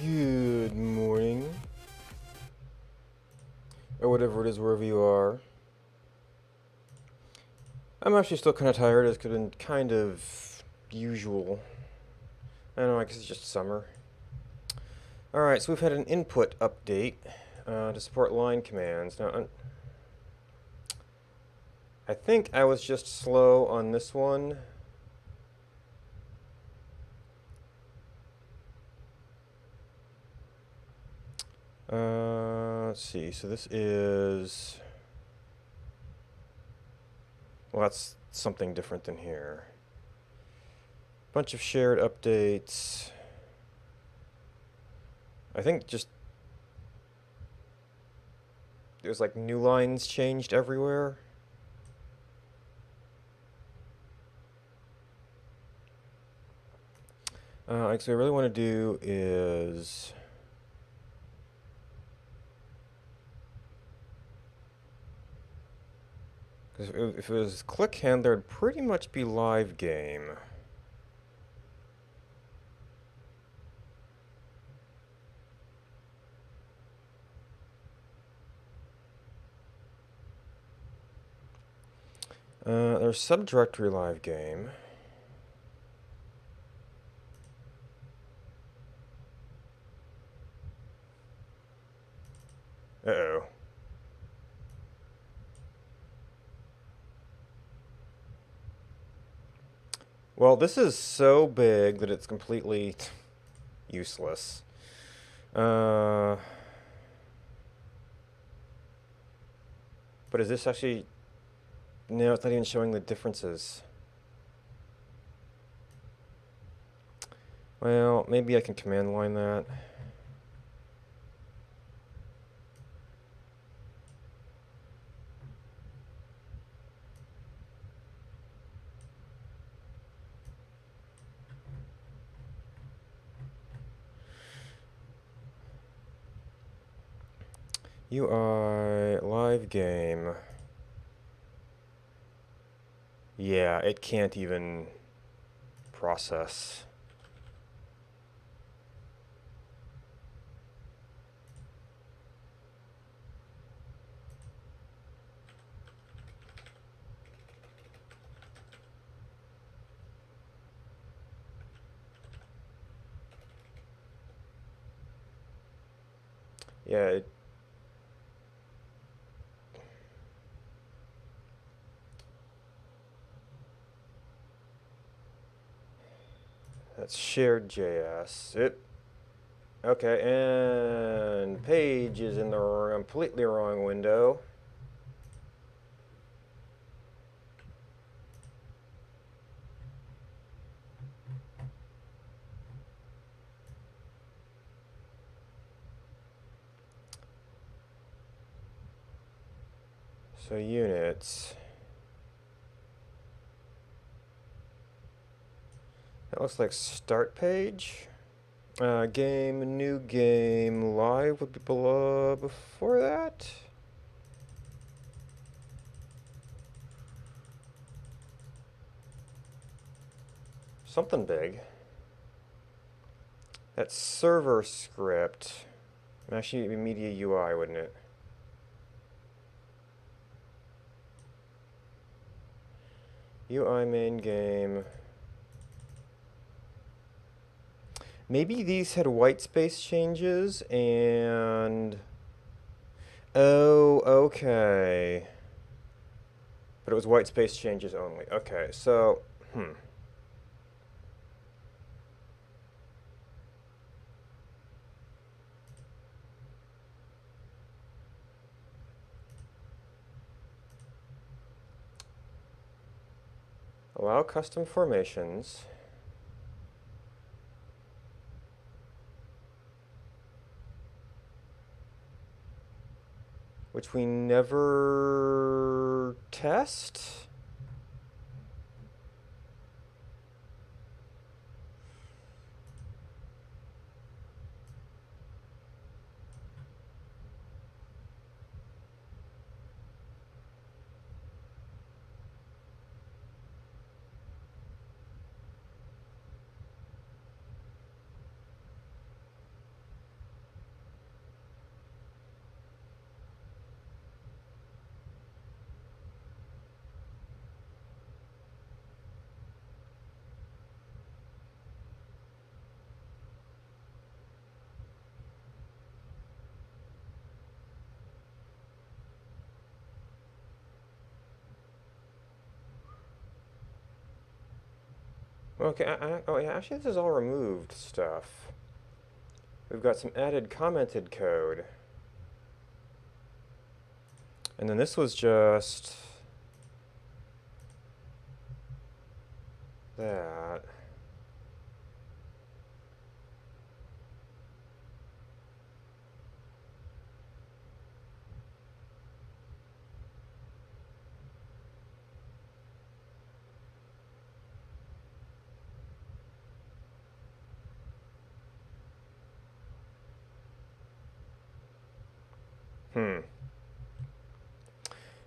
Good morning. Or whatever it is, wherever you are. I'm actually still kind of tired. It's been kind of usual. I don't know, I guess it's just summer. Alright, so we've had an input update to support line commands. Now, I think I was just slow on this one. Let's see. So this is... Well, that's something different than here. Bunch of shared updates. I think just... There's like new lines changed everywhere. So what I really want to do is... Because if it was click handler, it'd pretty much be live game. There's subdirectory live game. Uh-oh. Well, this is so big that it's completely useless. But is this actually... No, it's not even showing the differences. Well, maybe I can command line that. UI live game. Yeah, it can't even process. Yeah, that's shared JS. Okay, and page is in the completely wrong window. So units. That looks like start page. Game, new game, live would be below before that. Something big. That's server script. Actually, it'd be media UI, wouldn't it? UI main game. Maybe these had white space changes and... Oh, okay. But it was white space changes only. Okay, so... Allow custom formations. Which we never test? Okay, oh yeah, actually this is all removed stuff. We've got some added commented code. And then this was just that.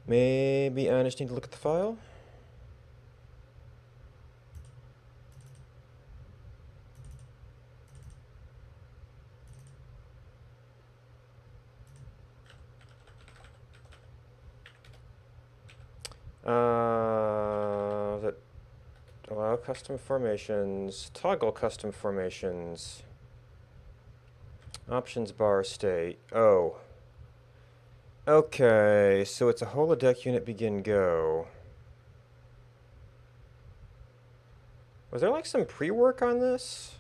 Maybe I just need to look at the file? That allow custom formations, toggle custom formations, options bar state. Oh. Okay, so it's a holodeck unit begin go. Was there like some pre-work on this?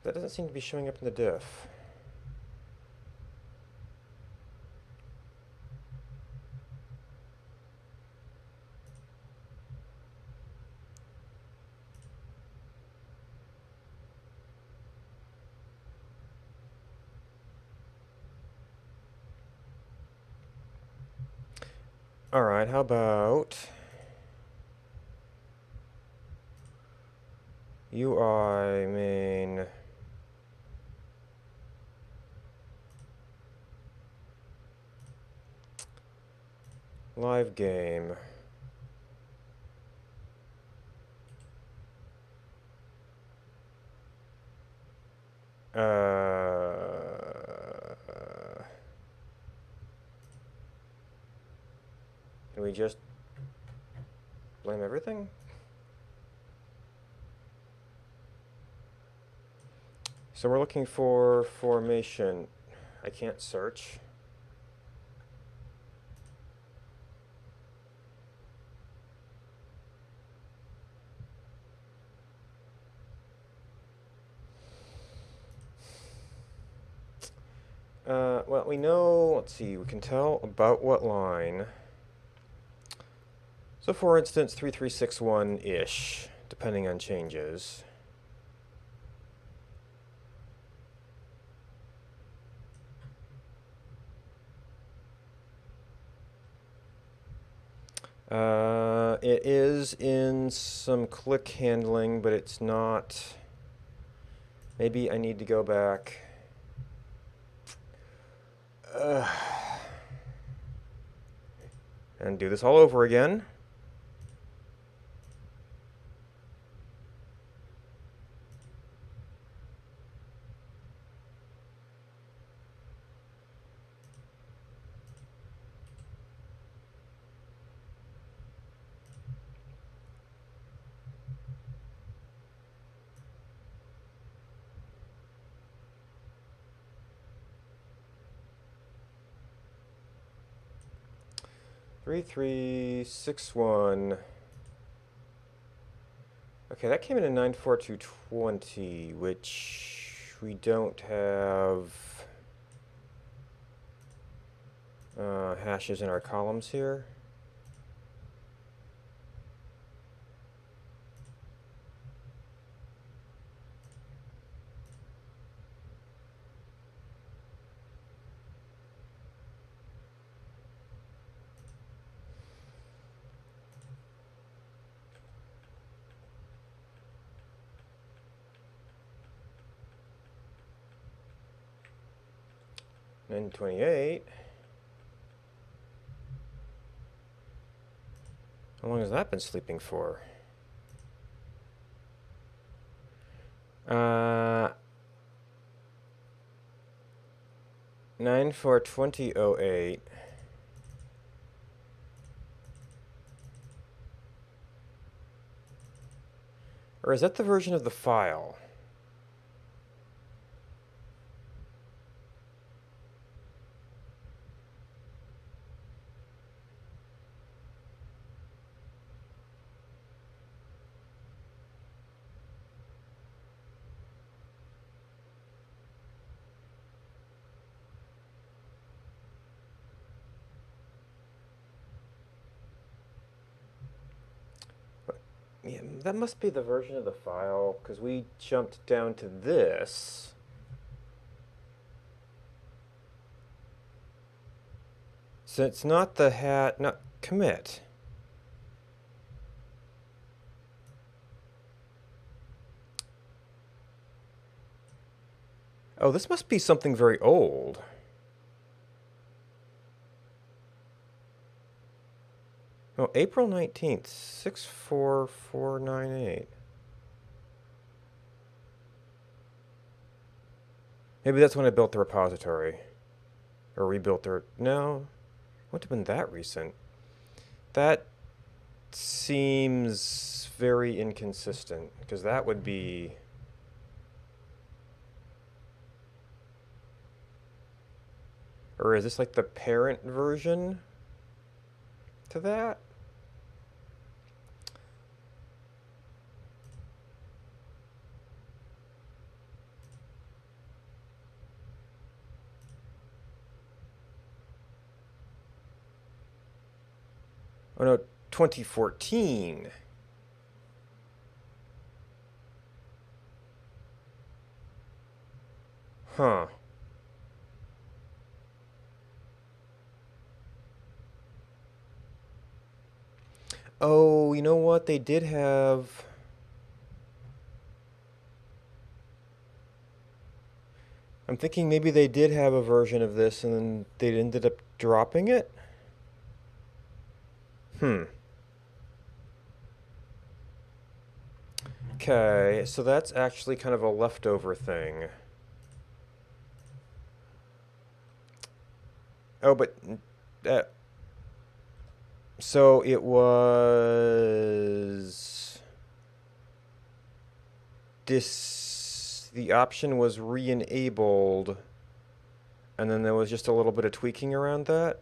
That doesn't seem to be showing up in the diff. Alright, how about UI main live game. Can we just blame everything? So we're looking for formation. I can't search. Well, we know, let's see, we can tell about what line. So for instance, 3361-ish, depending on changes. It is in some click handling, but it's not. Maybe I need to go back. And do this all over again. Three, 3, 6, 1. Okay, that came in at 94220, which we don't have hashes in our columns here. And 28. How long has that been sleeping for? 9/4/2008. Or is that the version of the file? Yeah, that must be the version of the file, because we jumped down to this. So it's not the hat, not commit. Oh, this must be something very old. Oh, April 19th, 64498. Maybe that's when I built the repository. Or rebuilt the... No. Wouldn't have been that recent. That seems very inconsistent, because that would be... Or is this like the parent version to that? Oh no, 2014. Huh. Oh, you know what? They did have... I'm thinking maybe they did have a version of this and then they ended up dropping it? Hmm. Okay, so that's actually kind of a leftover thing. Oh, but... Uh, so it was... The option was re-enabled, and then there was just a little bit of tweaking around that?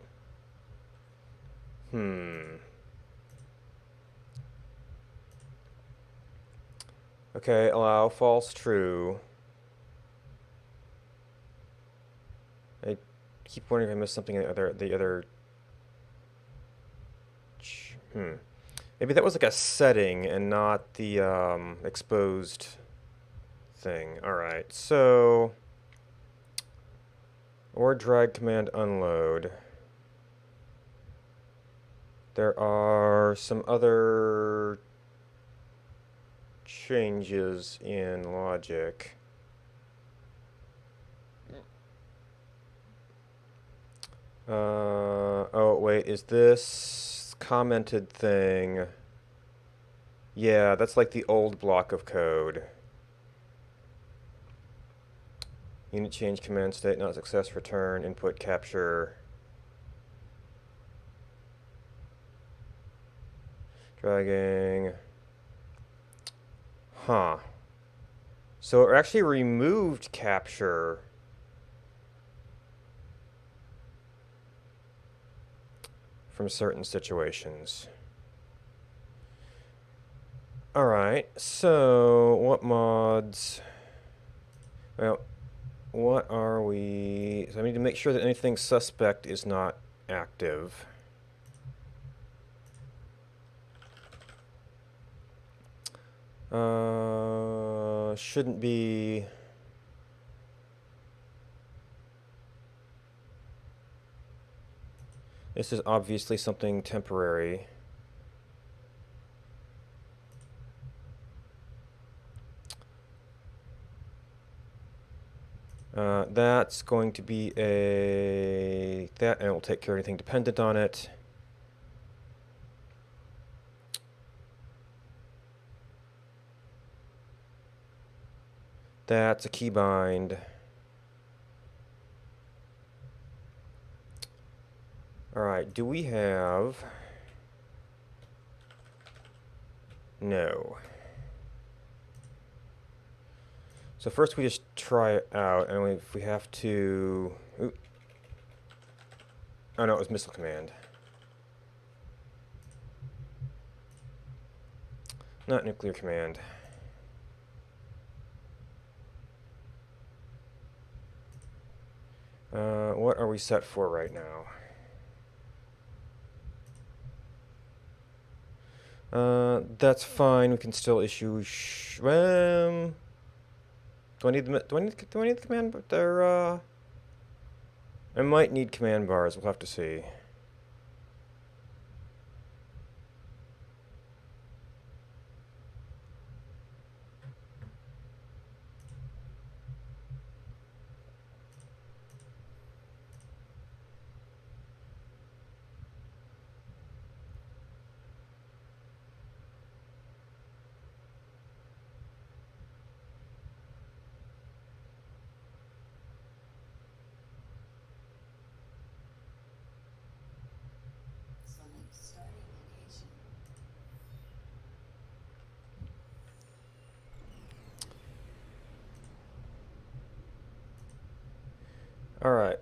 Okay, allow false true. I keep wondering if I missed something in the other. Maybe that was like a setting and not the exposed thing. All right, so or drag command unload. There are some other changes in logic. Oh wait, is this commented thing? Yeah, that's like the old block of code. Unit change command state, not success, return, input capture. Dragging. Huh. So it actually removed capture. From certain situations. Alright, so what mods? Well, what are we? So I need to make sure that anything suspect is not active. Shouldn't be. This is obviously something temporary. That's going to be that, and it will take care of anything dependent on it. That's a keybind. All right, do we have... No. So first we just try it out, and if we have to... Ooh. Oh no, it was missile command. Not nuclear command. What are we set for right now? That's fine. We can still issue. Do I need the command? I might need command bars. We'll have to see. All right.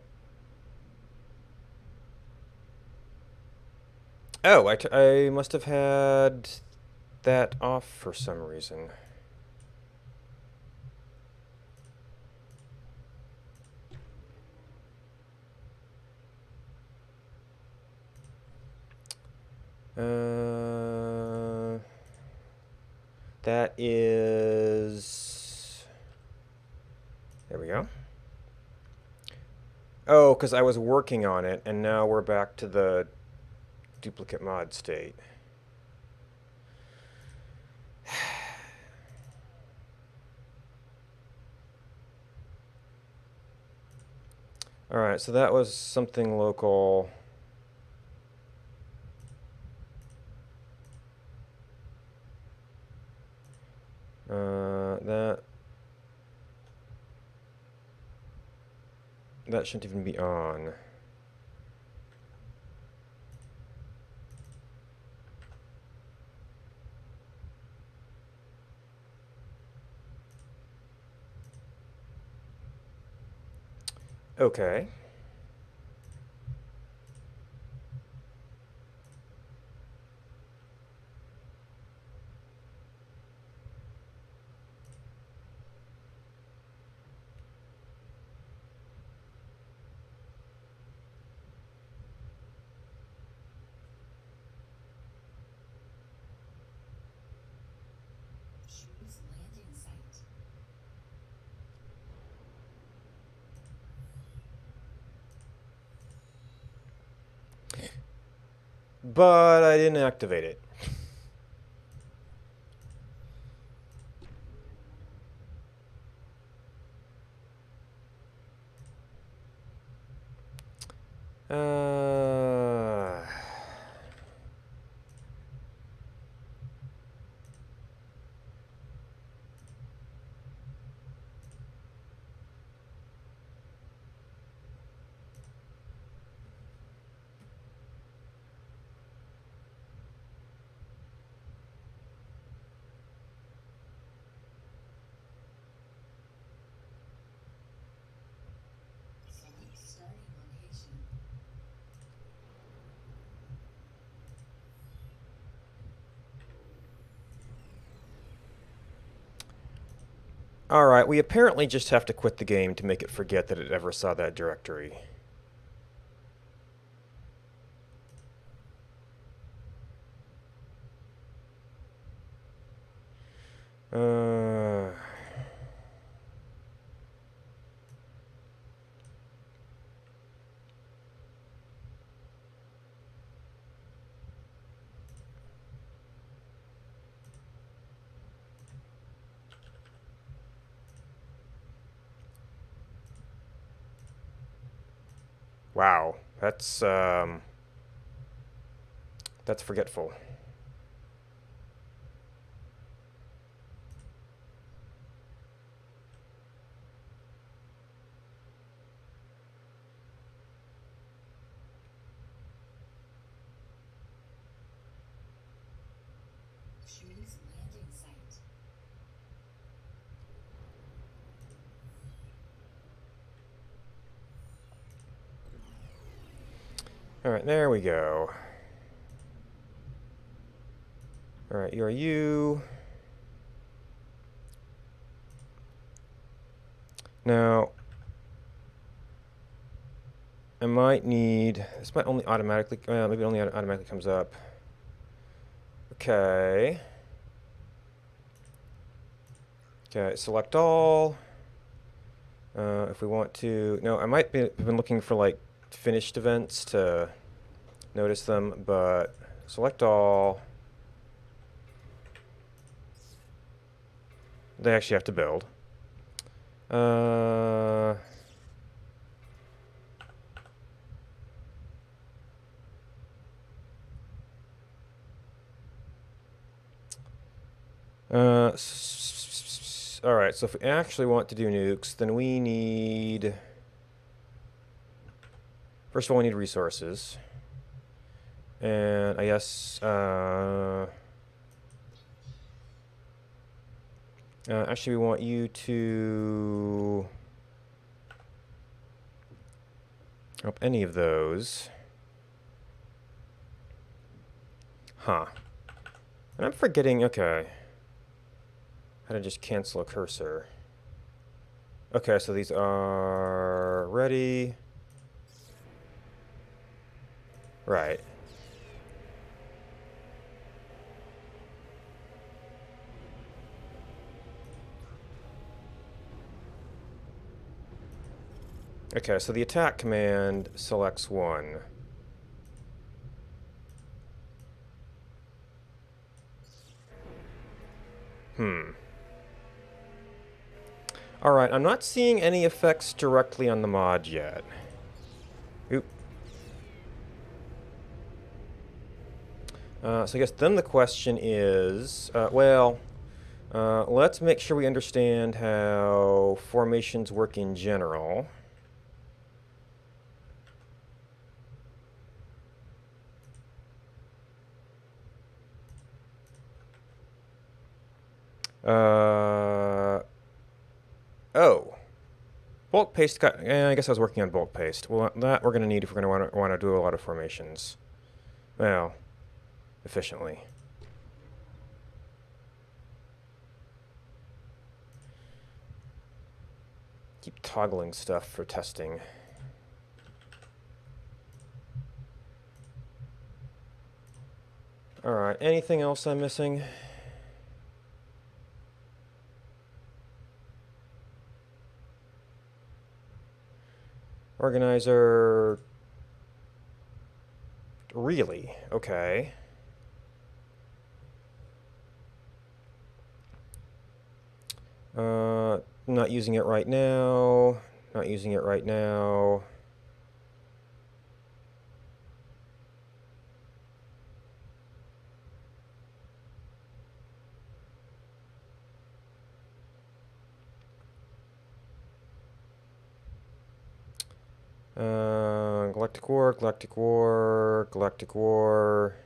Oh, I must have had that off for some reason. That is... There we go. Oh, because I was working on it, and now we're back to the duplicate mod state. Alright, so that was something local. That shouldn't even be on. Okay. But I didn't activate it. Alright, we apparently just have to quit the game to make it forget that it ever saw that directory. Uh... Wow, that's forgetful. Alright, there we go. Alright, you are you. Now, I might need... This might only automatically... maybe it only automatically comes up. Okay. Okay, select all. If we want to... No, I might have been looking for, like, finished events to notice them, but select all. They actually have to build. Alright, so if we actually want to do nukes, then we need... First of all, we need resources. And I guess... actually, we want you to... Up any of those. Huh. And I'm forgetting... Okay. How to just cancel a cursor. Okay, so these are ready. Right. Okay, so the attack command selects one. Alright, I'm not seeing any effects directly on the mod yet. Oop. So I guess then the question is, let's make sure we understand how formations work in general. Oh. Bulk paste got... I guess I was working on bulk paste. Well, that we're going to need if we're going to want to do a lot of formations. Well, efficiently. Keep toggling stuff for testing. Alright, anything else I'm missing? Organizer... Really? Okay. Not using it right now. Not using it right now. Galactic War, Galactic War, Galactic War.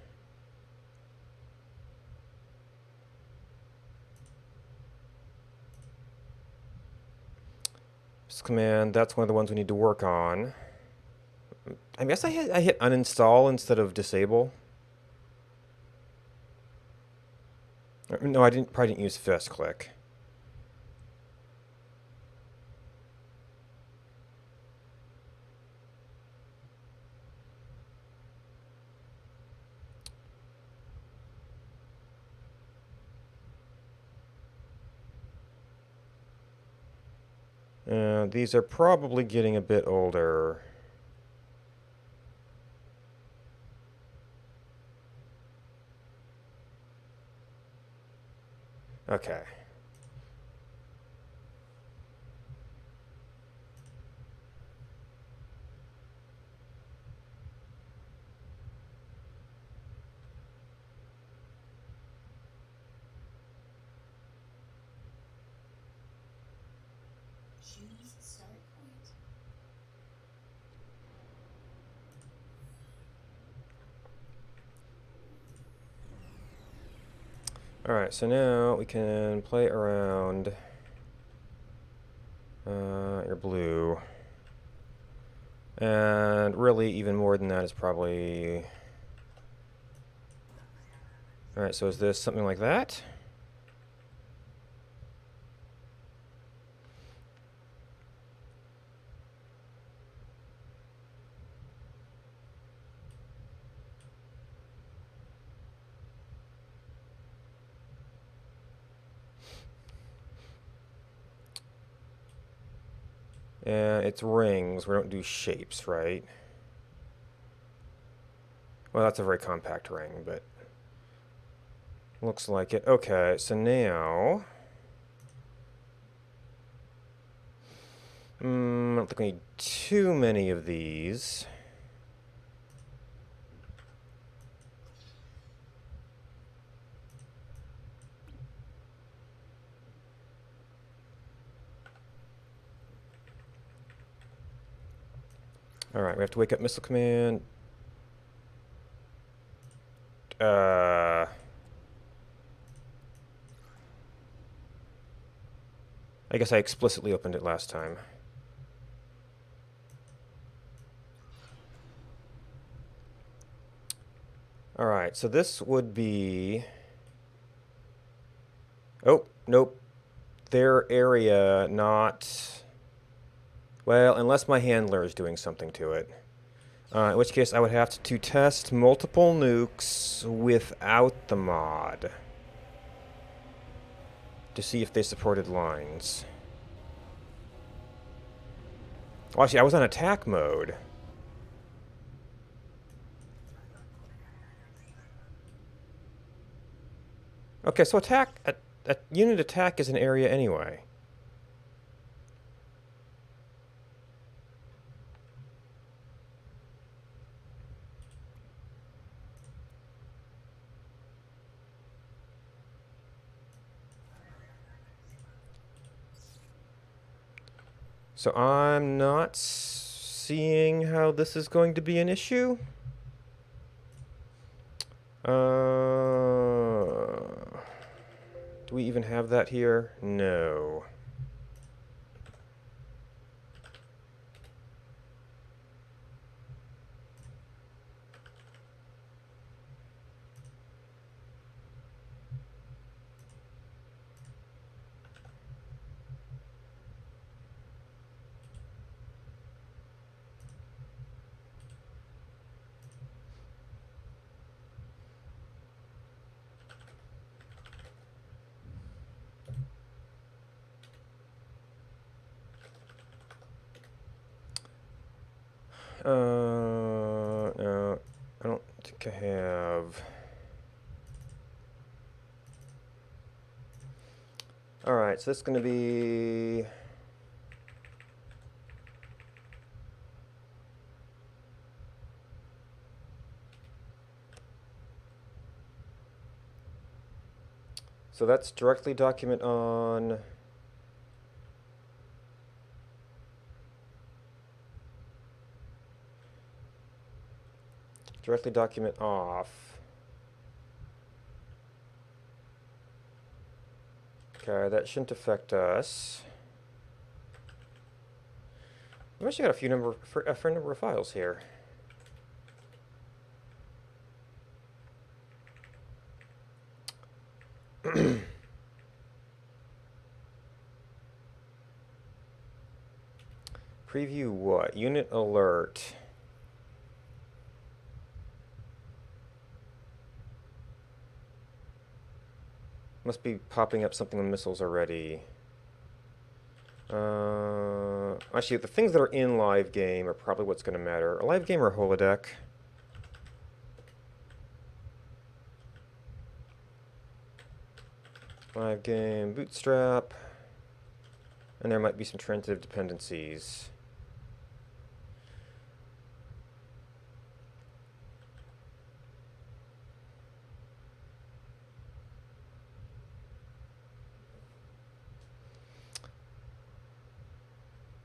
This command, that's one of the ones we need to work on. I guess I hit uninstall instead of disable. No, I probably didn't use fist click. These are probably getting a bit older. Okay. Alright, so now we can play around your blue. And really, even more than that is probably... Alright, so is this something like that? And it's rings. We don't do shapes, right? Well, that's a very compact ring, but looks like it. Okay, so now... I don't think we need too many of these. Alright, we have to wake up Missile Command. I guess I explicitly opened it last time. Alright, so this would be... Oh, nope. Their area, not... Well, unless my handler is doing something to it. In which case I would have to test multiple nukes without the mod. To see if they supported lines. Well, actually, I was on attack mode. Okay, so unit attack is an area anyway. So I'm not seeing how this is going to be an issue. Do we even have that here? No. No, I don't think I have. Alright, so this is going to be... So that's directly document on... Directly document off. Okay, that shouldn't affect us. We've actually got a fair number of files here. Preview what? Unit alert. Must be popping up something on missiles already. Actually, the things that are in live game are probably what's going to matter. A live game or holodeck? Live game, bootstrap. And there might be some transitive dependencies.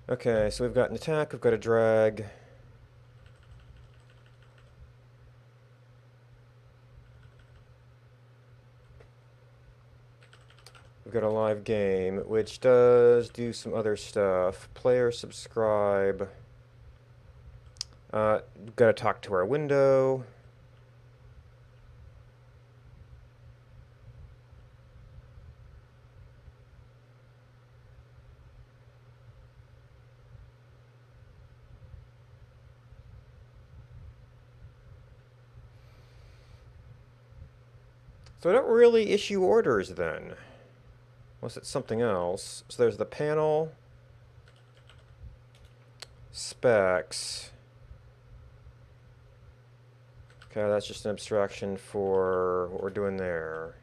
Okay, so we've got an attack, we've got a drag. We've got a live game, which does do some other stuff. Player subscribe. We've got to talk to our window. So I don't really issue orders then. Unless it's something else. So there's the panel. specs. Okay, that's just an abstraction for what we're doing there.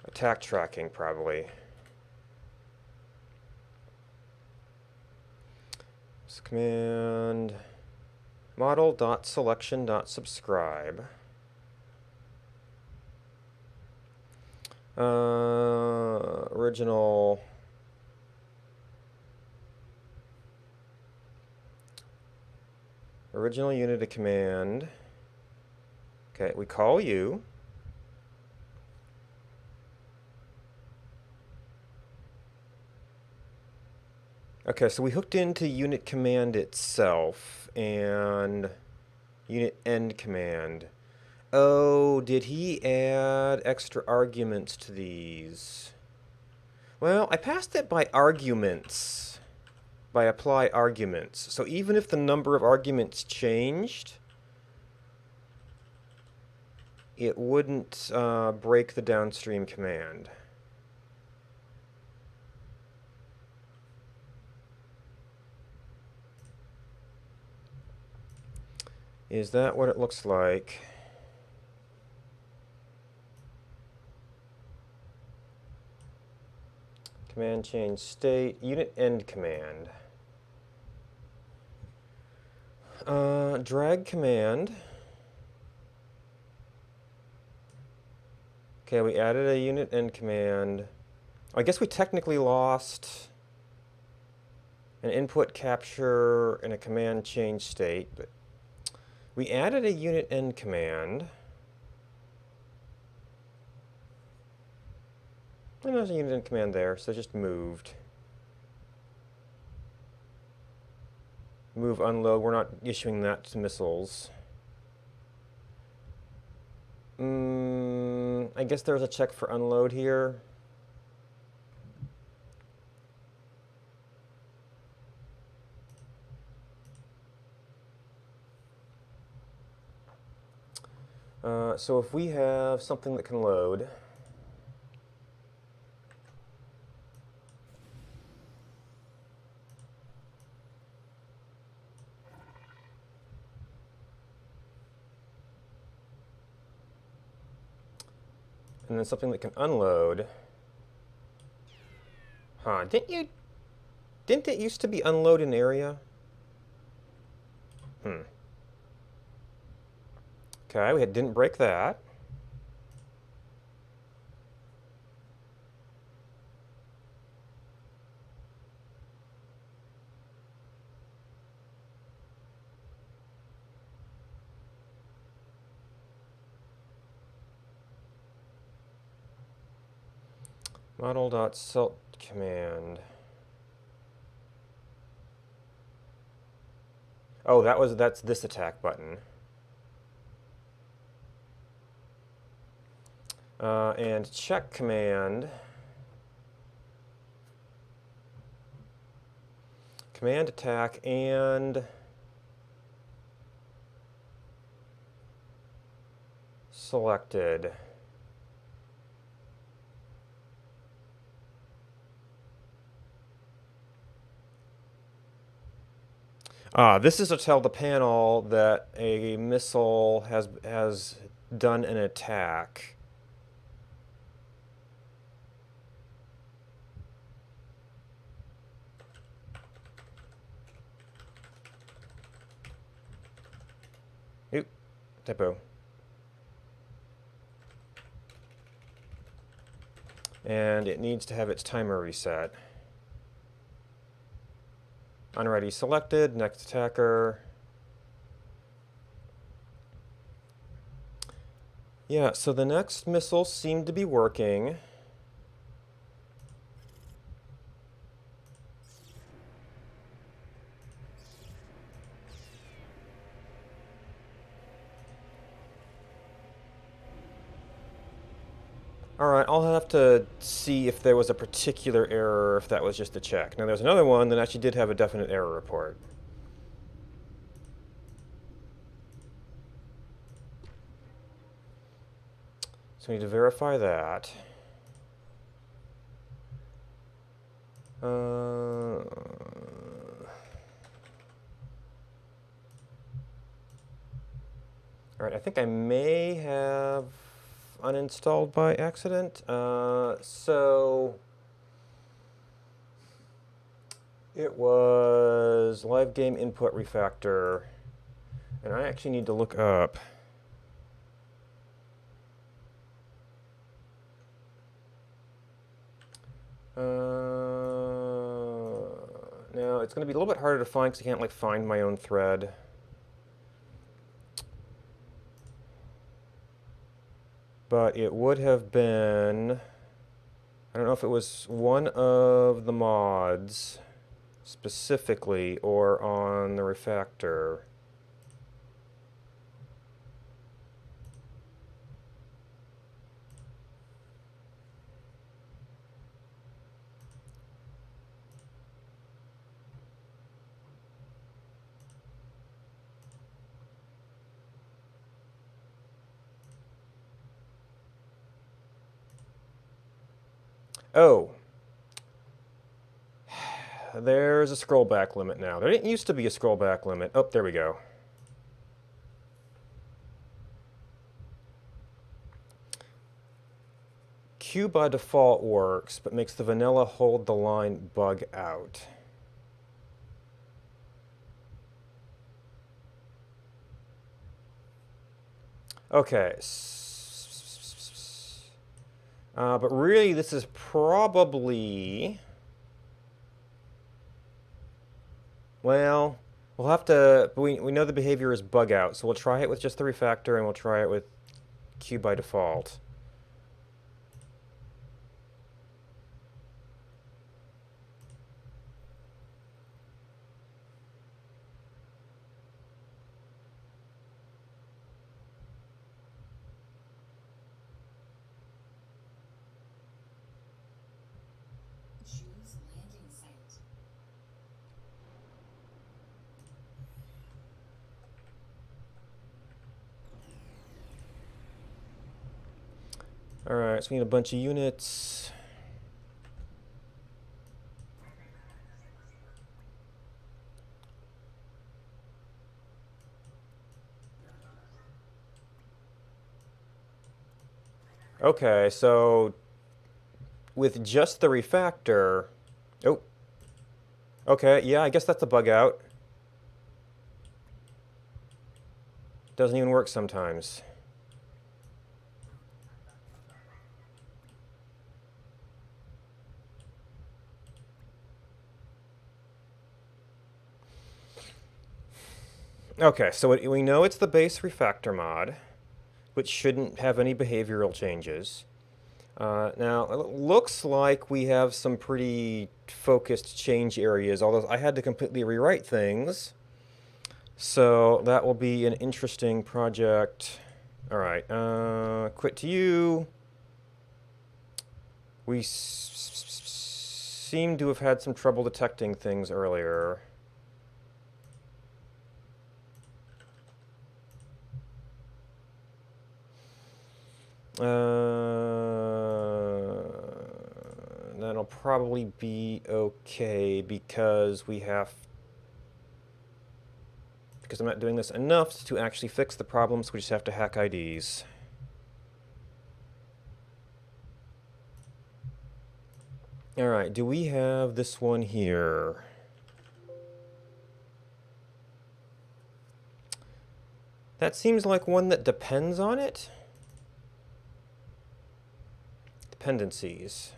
Attack tracking, probably. So command model.selection.subscribe. Original unit of command. Okay, we call you. Okay, so we hooked into unit command itself and unit end command. Oh, did he add extra arguments to these? Well, I passed it by arguments, by apply arguments. So even if the number of arguments changed, it wouldn't break the downstream command. Is that what it looks like? Command change state, unit end command. Drag command. Okay, we added a unit end command. I guess we technically lost an input capture and a command change state, but we added a unit end command. And there's a unit end command there, so it just moved. Move, unload, we're not issuing that to missiles. I guess there's a check for unload here. So if we have something that can load, and then something that can unload. Huh, didn't it used to be unload in area? Okay, we didn't break that. Model.selt command. Oh, that's this attack button. And check command. Command attack and selected. This is to tell the panel that a missile has done an attack. Oop, typo. And it needs to have its timer reset. Unready selected, next attacker. Yeah, so the next missile seemed to be working. Alright, I'll have to see if there was a particular error, if that was just a check. Now there's another one that actually did have a definite error report. So we need to verify that. Alright, I think I may have uninstalled by accident. So it was live game input refactor, and I actually need to look up. Now it's going to be a little bit harder to find because I can't like find my own thread. But it would have been, I don't know if it was one of the mods specifically or on the refactor. Oh, there's a scroll back limit now. There didn't used to be a scroll back limit. Oh, there we go. Q by default works, but makes the vanilla hold the line bug out. Okay. But really, this is probably... Well, we'll have to... We know the behavior is bug out, so we'll try it with just the refactor, and we'll try it with Q by default. Alright, so we need a bunch of units. Okay, so with just the refactor... Oh. Okay, yeah, I guess that's a bug out. Doesn't even work sometimes. Okay, so we know it's the base refactor mod, which shouldn't have any behavioral changes. Now, it looks like we have some pretty focused change areas, although I had to completely rewrite things. So that will be an interesting project. All right, quit to you. We seem to have had some trouble detecting things earlier. That'll probably be okay because I'm not doing this enough to actually fix the problems. We just have to hack IDs. All right, do we have this one here? That seems like one that depends on it. Dependencies.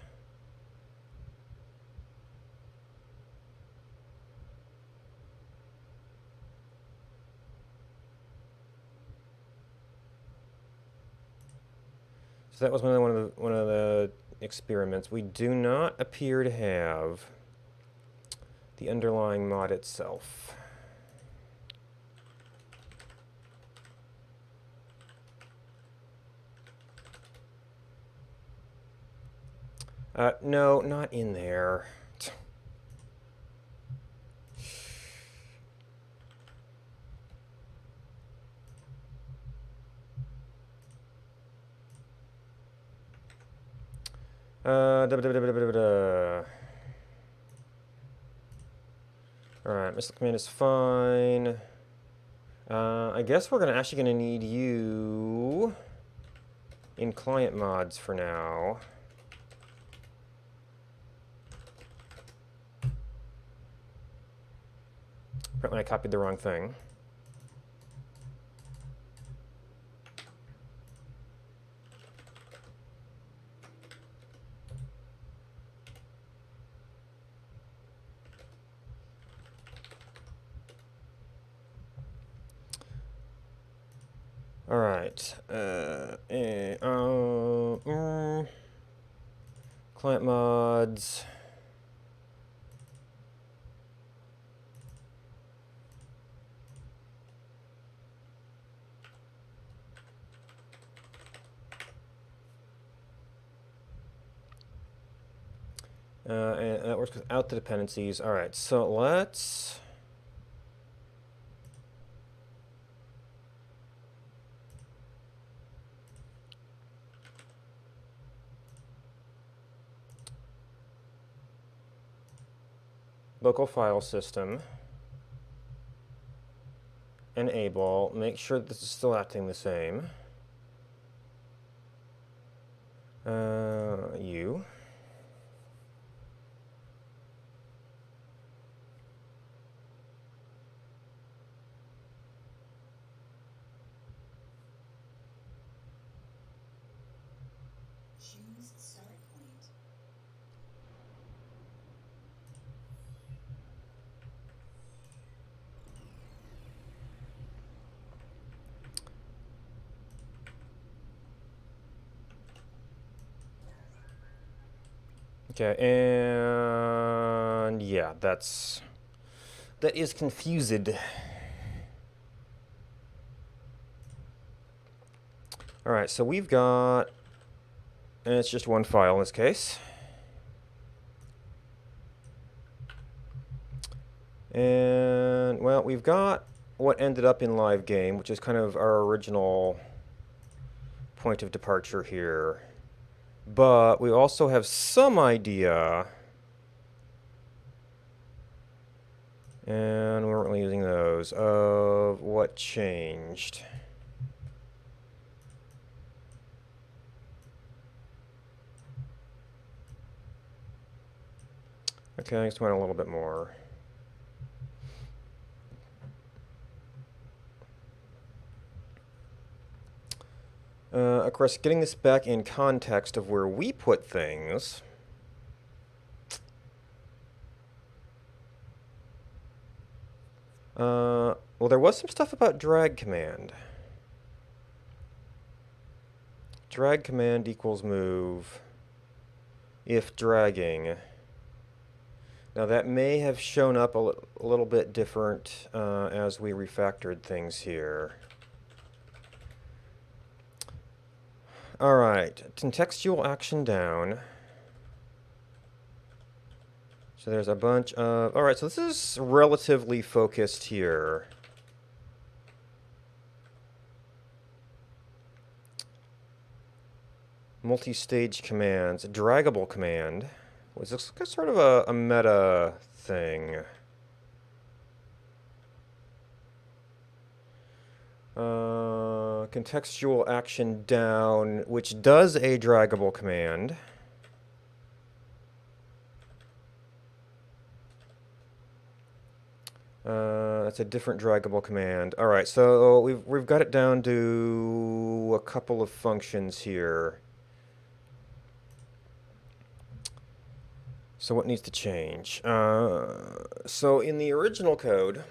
So that was one of the experiments. We do not appear to have the underlying mod itself. No, not in there. Alright, missile command is fine. I guess we're actually gonna need you in client mods for now. Apparently I copied the wrong thing. All right. Client mods. And that works without the dependencies. All right, so let's... Local file system. Enable. Make sure this is still acting the same. You. Choose start point. Okay, and yeah, that is confused. All right, so we've got, and it's just one file in this case. And, well, we've got what ended up in live game, which is kind of our original point of departure here. But we also have some idea, and we weren't really using those, of what changed. Okay, let's went a little bit more. Of course, getting this back in context of where we put things. Well, there was some stuff about drag command. Drag command equals move if dragging. Now that may have shown up a little bit different as we refactored things here. All right, contextual action down. So there's a bunch of... All right, so this is relatively focused here. Multi-stage commands. Draggable command. Was this sort of a meta thing? Contextual action down, which does a draggable command. That's a different draggable command. All right, so we've got it down to a couple of functions here. So what needs to change? So in the original code,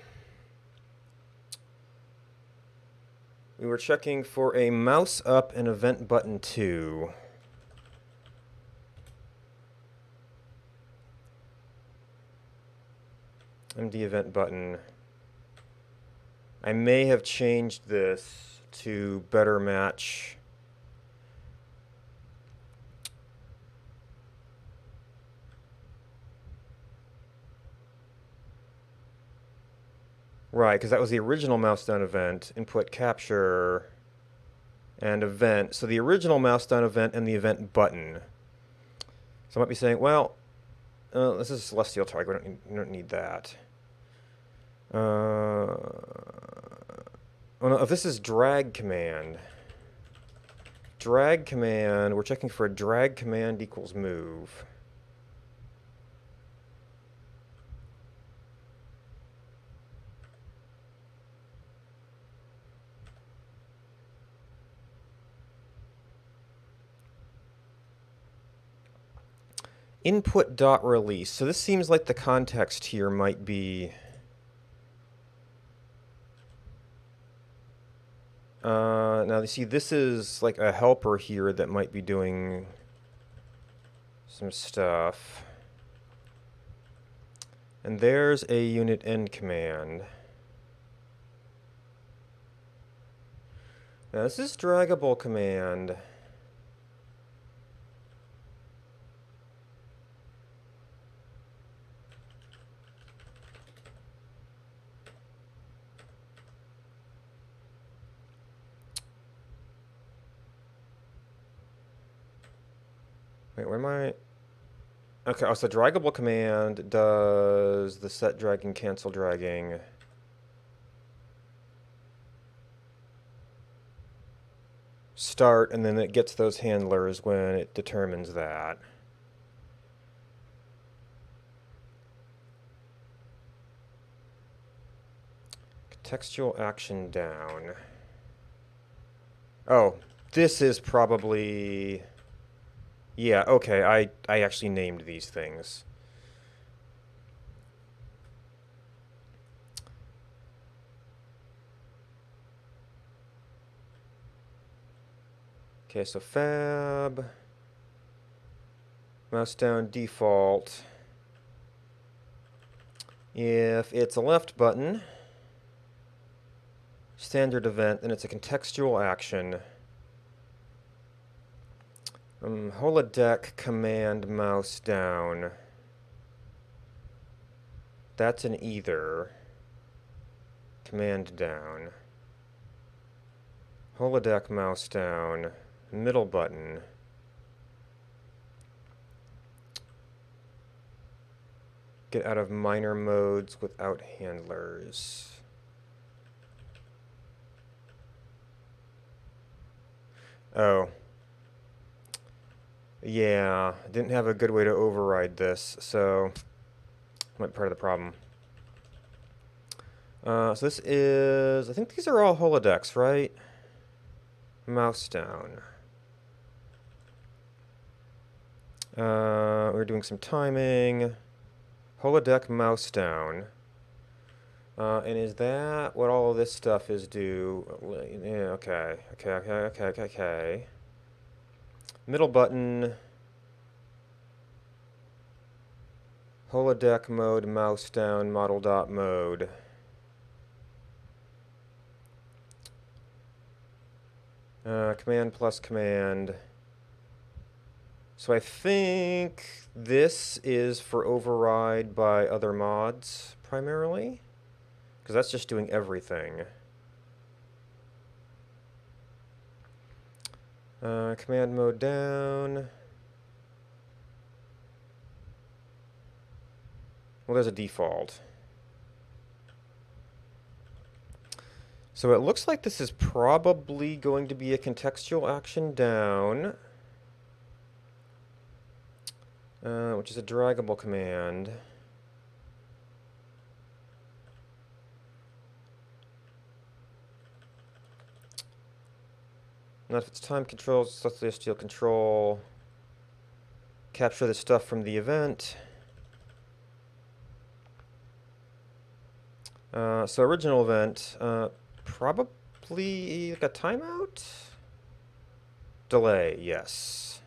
we were checking for a mouse up and event button 2. MD event button. I may have changed this to better match. Right, because that was the original mouse down event, input capture, and event. So the original mouse down event and the event button. So I might be saying, well, this is a celestial target. We don't need that. Oh no, if this is drag command. Drag command, we're checking for a drag command equals move. Input dot release. So this seems like the context here might be now you see this is like a helper here that might be doing some stuff. And there's a unit end command. Now this is draggable command. Wait, where am I? Okay, oh, so draggable command does the set dragging, cancel dragging. Start, and then it gets those handlers when it determines that. Contextual action down. Oh, this is probably... Yeah, okay, I actually named these things. Okay, so fab, mouse down default. If it's a left button, standard event, then it's a contextual action. Holodeck command mouse down. That's an either. Command down. Holodeck mouse down. Middle button. Get out of minor modes without handlers. Oh. Yeah, didn't have a good way to override this, so might be part of the problem. So this is, I think these are all holodecks, right? Mouse down. We're doing some timing. Holodeck mouse down. And is that what all of this stuff is due? Yeah, okay. Middle button. Holodeck mode, mouse down, model dot mode. Command plus command. So I think this is for override by other mods, primarily. Because that's just doing everything. Command mode down. Well, there's a default. So it looks like this is probably going to be a contextual action down, which is a draggable command. Not if it's time control, celestial control. Capture the stuff from the event. So original event, probably like a timeout? Delay, yes.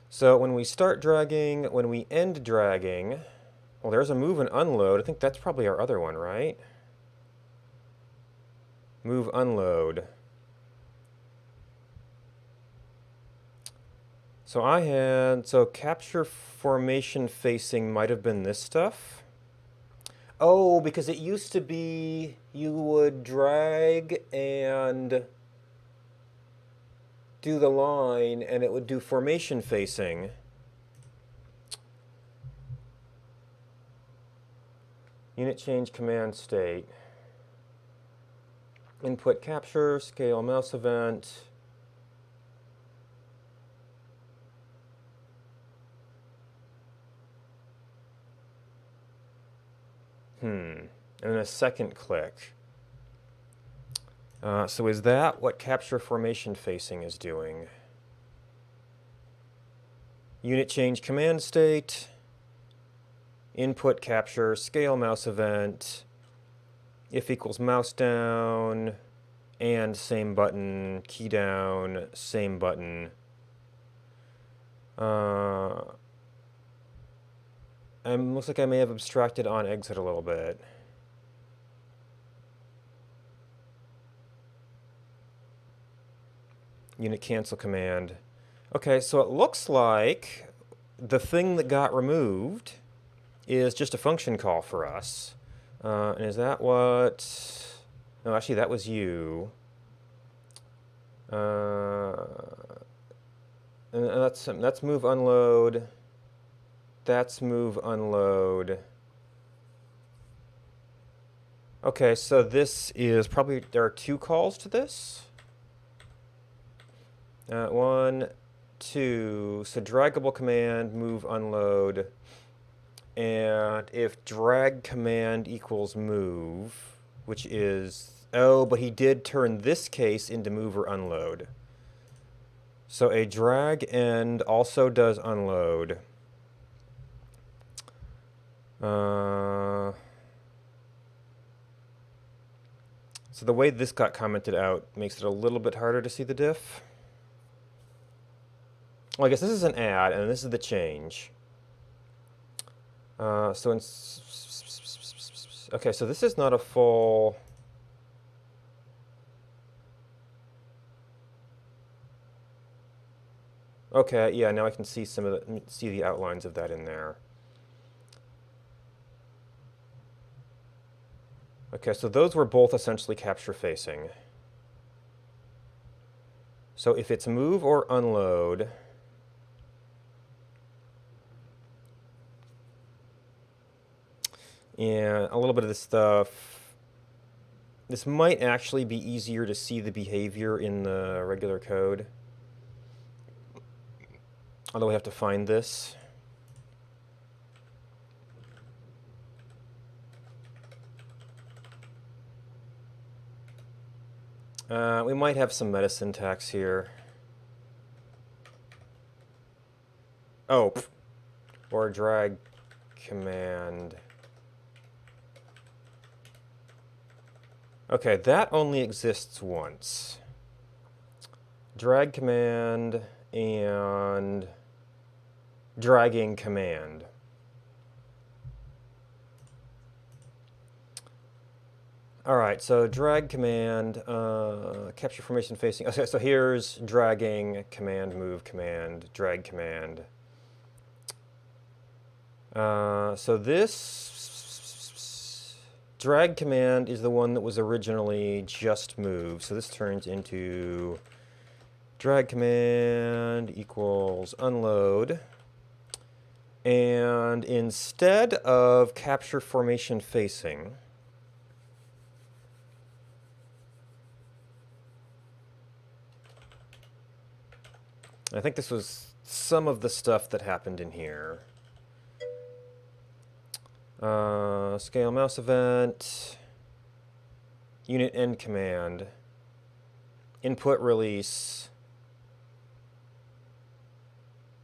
So when we start dragging, when we end dragging, well, there's a move and unload. I think that's probably our other one, right? Move unload. So capture formation facing might have been this stuff. Oh, because it used to be you would drag and do the line and it would do formation facing. Unit change command state. Input capture, scale mouse event. And then a second click. So is that what capture formation facing is doing? Unit change command state, input capture, scale mouse event, if equals mouse down, and same button, key down, same button. Looks like I may have abstracted on exit a little bit. Unit cancel command. Okay, so it looks like the thing that got removed is just a function call for us. And is that what... No, actually, that was you. And that's move unload. That's move unload. Okay, so this is probably... There are two calls to this. 1, 2. So draggable command, move unload. And if drag command equals move, which is... Oh, but he did turn this case into move or unload. So a drag end also does unload. So the way this got commented out makes it a little bit harder to see the diff. Well, I guess this is an add, and this is the change. Okay, so this is not a full... Okay, yeah, now I can see see the outlines of that in there. Okay, so those were both essentially capture facing. So if it's move or unload, and a little bit of this stuff, this might actually be easier to see the behavior in the regular code. Although we have to find this. We might have some meta syntax here. Oh, or drag command. Okay, that only exists once. Drag command and dragging command. All right, so drag command, capture formation facing. Okay, so here's dragging command, move command, drag command. So this drag command is the one that was originally just move. So this turns into drag command equals unload. And instead of capture formation facing, I think this was some of the stuff that happened in here. Scale mouse event, unit end command, input release.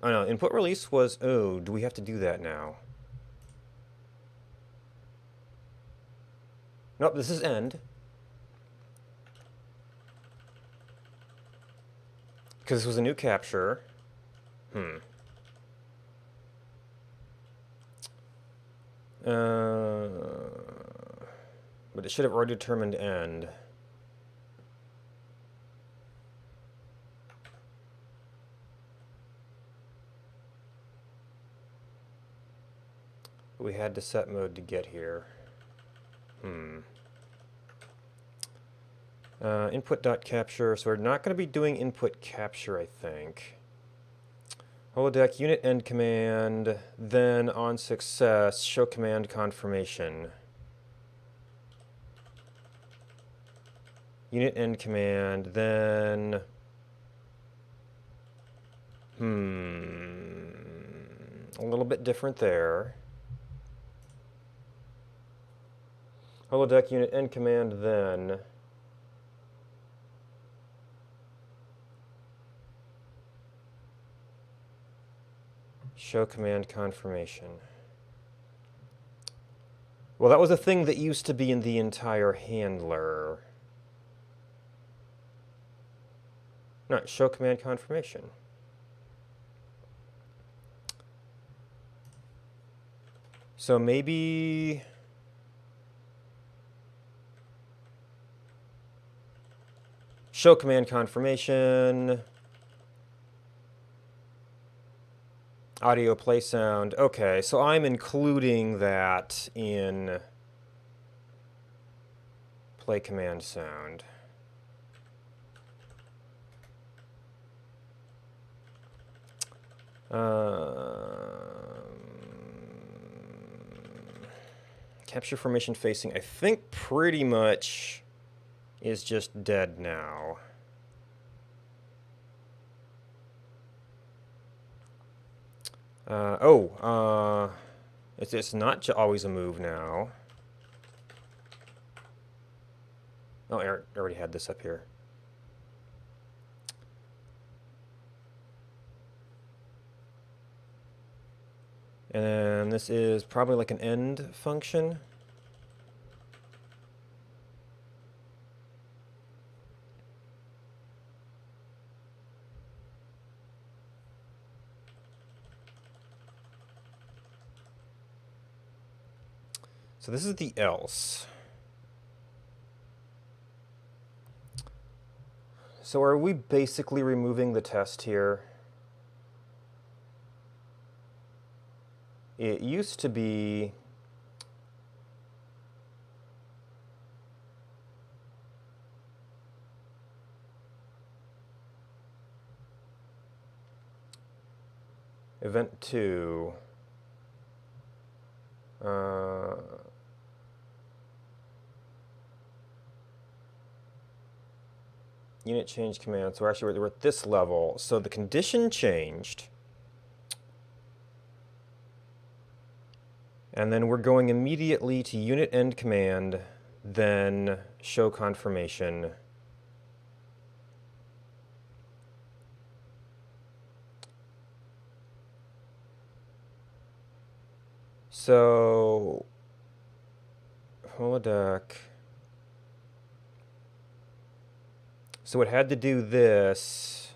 Oh no, input release was, oh, do we have to do that now? Nope, this is end. Because this was a new capture. But it should have already determined end. We had to set mode to get here. Input.capture, so we're not going to be doing input capture, I think. Holodeck unit end command, then on success, show command confirmation. unit end command, then a little bit different there. Holodeck unit end command, then show command confirmation. Well, that was a thing that used to be in the entire handler. No, show command confirmation. So maybe show command confirmation, audio play sound. Okay, so I'm including that in play command sound. Capture formation facing, I think pretty much is just dead now. It's not always a move now. Oh, I already had this up here. And this is probably like an end function. So this is the else. So are we basically removing the test here? It used to be event 2. Unit change command. So actually we're at this level. So the condition changed. And then we're going immediately to unit end command, then show confirmation. So holodeck. So it had to do this.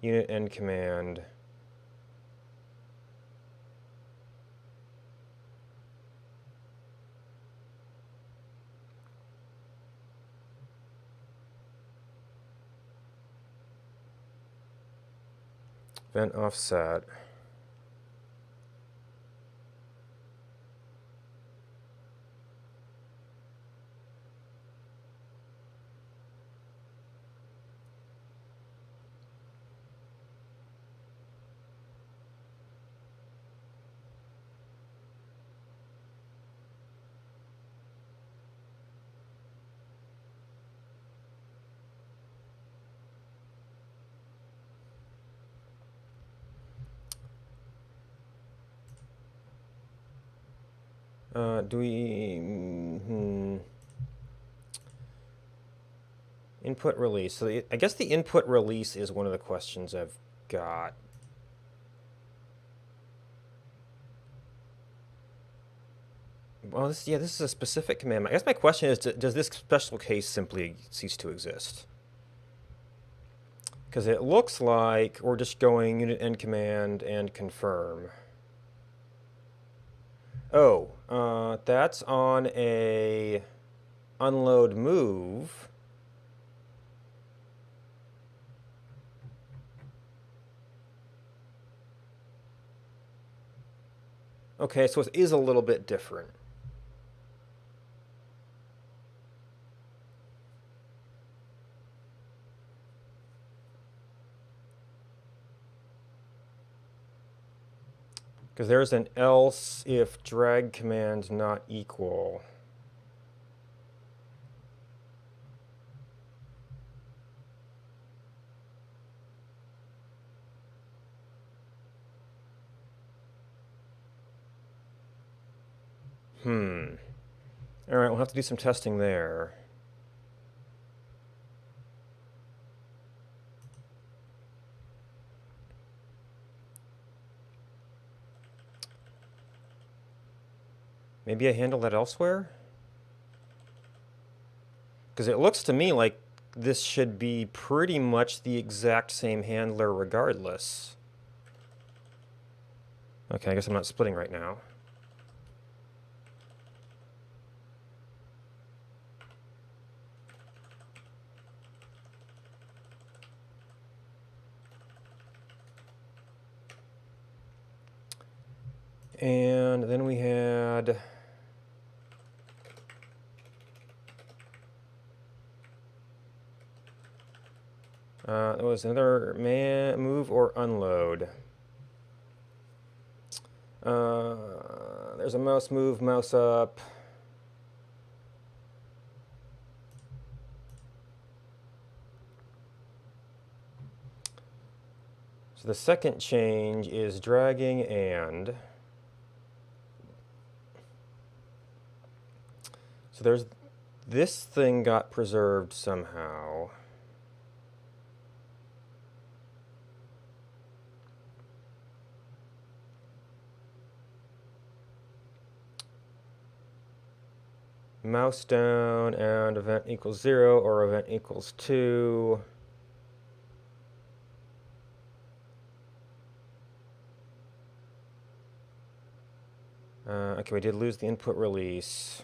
Unit end command. Event offset. Do we input release? So I guess the input release is one of the questions I've got. Well, this is a specific command. I guess my question is, does this special case simply cease to exist? Because it looks like we're just going unit end command and confirm. Oh, that's on a unload move. Okay, so it is a little bit different. Because there's an else if drag command not equal. All right, we'll have to do some testing there. Maybe I handle that elsewhere? Because it looks to me like this should be pretty much the exact same handler regardless. Okay, I guess I'm not splitting right now. And then we had there was another move or unload. There's a mouse move, mouse up. So the second change is dragging and. So there's this thing got preserved somehow. Mouse down and event equals 0 or event equals 2. Okay, we did lose the input release.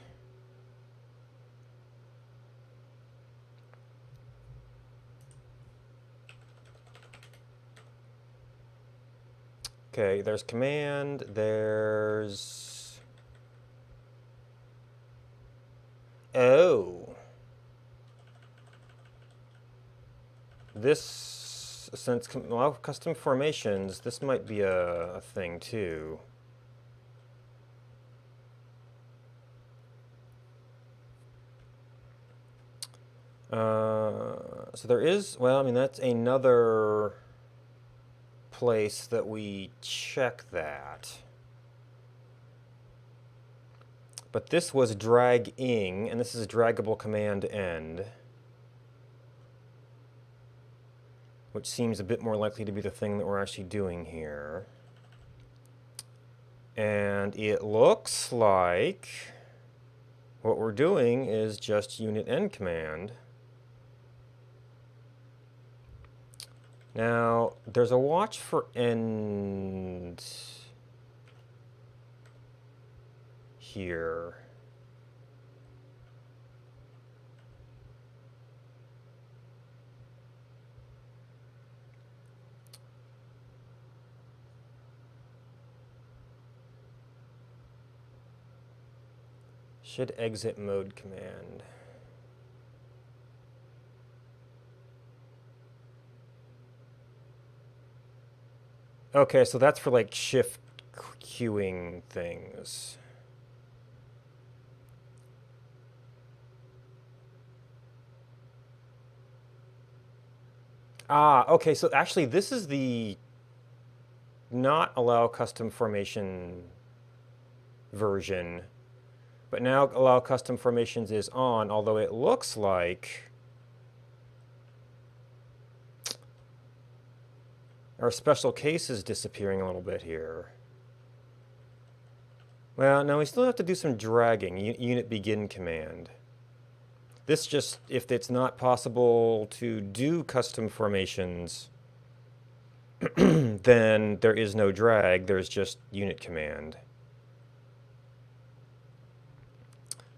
Okay, there's command, there's... Oh. This, since allow custom formations, this might be a thing too. So there is, well, I mean, that's another place that we check that. But this was dragging, and this is draggable command end, which seems a bit more likely to be the thing that we're actually doing here. And it looks like what we're doing is just unit end command. Now, there's a watch for end here. Should exit mode command. Okay, so that's for like shift queuing things. Ah, okay, so actually this is the not allow custom formation version, but now allow custom formations is on, although it looks like our special case is disappearing a little bit here. Well, now we still have to do some dragging, unit begin command. This just, if it's not possible to do custom formations, then there is no drag, there's just unit command.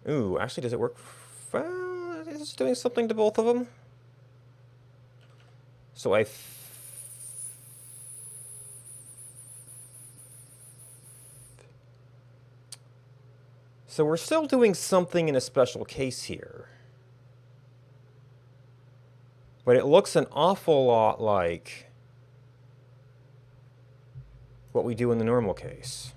Ooh, actually, does it work? Well, it's doing something to both of them. So So we're still doing something in a special case here. But it looks an awful lot like what we do in the normal case.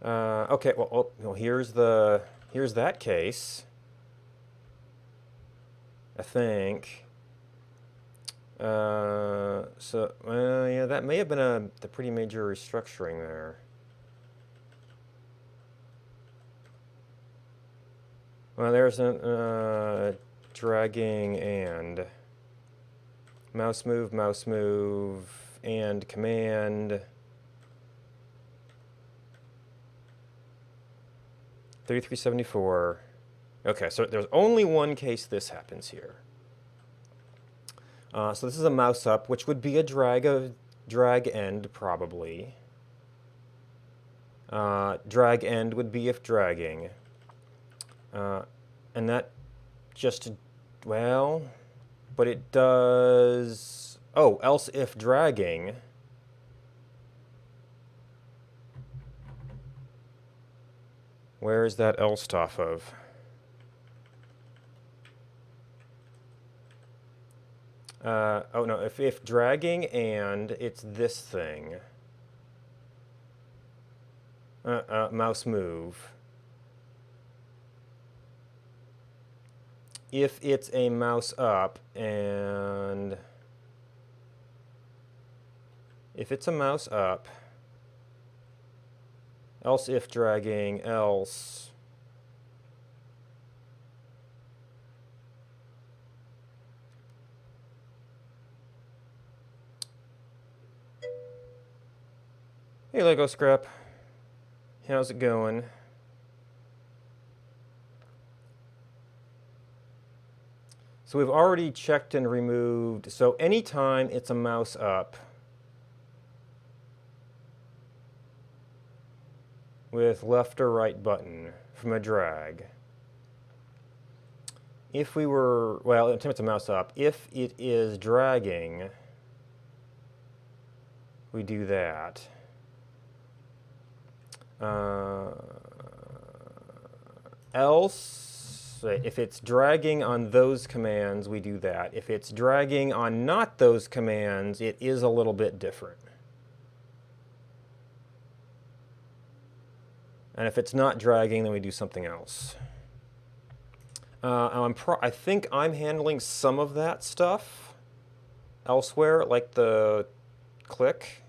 Okay, well, here's that case. I think. Yeah, that may have been the pretty major restructuring there. Well, there's a dragging and mouse move, and command. 3374. Okay, so there's only one case this happens here. So this is a mouse up, which would be a drag end probably. Drag end would be if dragging. And that just, well, but it does, oh, else if dragging. Where is that else off of? Oh no, if dragging and it's this thing. Mouse move. If it's a mouse up and if it's a mouse up, else if dragging, else hey Lego Scrap, how's it going? So we've already checked and removed, so anytime it's a mouse up with left or right button from a drag. If we were, well, anytime it's a mouse up, if it is dragging, we do that. Else, if it's dragging on those commands, we do that. If it's dragging on not those commands, it is a little bit different. And if it's not dragging, then we do something else. I think I'm handling some of that stuff elsewhere, like the click.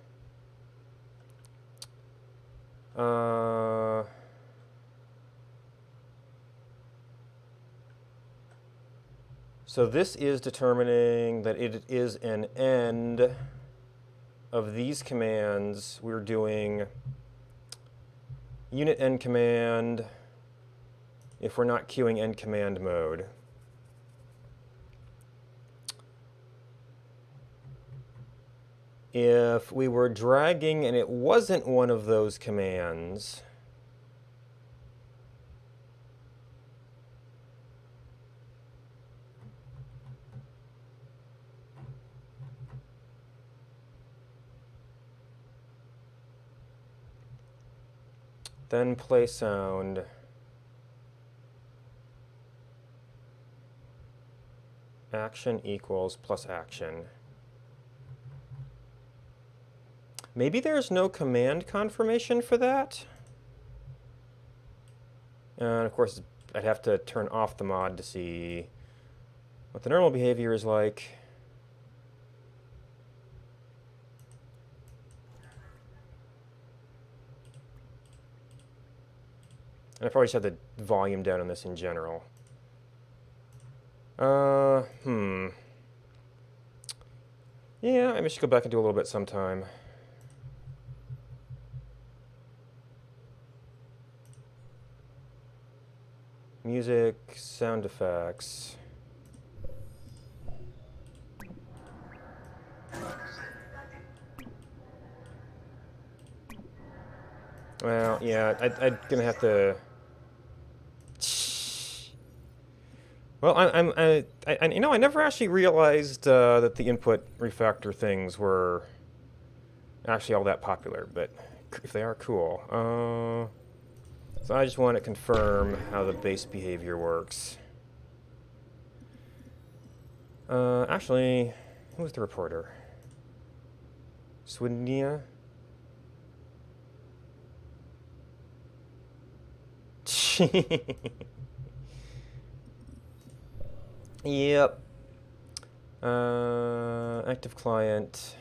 So this is determining that it is an end of these commands. We're doing unit end command if we're not queuing end command mode. If we were dragging and it wasn't one of those commands, then play sound. Action equals plus action. Maybe there's no command confirmation for that. And of course, I'd have to turn off the mod to see what the normal behavior is like. And I probably just have the volume down on this in general. Yeah, I should go back and do a little bit sometime. Music, sound effects. Well, yeah, I'm gonna have to. Well, I never actually realized that the input refactor things were actually all that popular, but if they are, cool. So I just want to confirm how the base behavior works. Actually, who was the reporter? Swindia? Yep. Active client.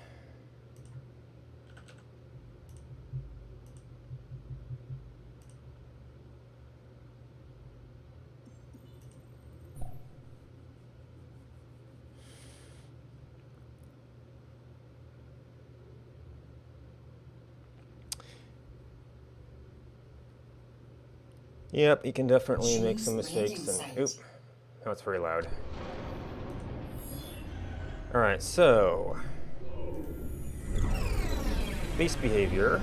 Yep, you can definitely make some mistakes and oop. Oh, it's very loud. Alright, so base behavior.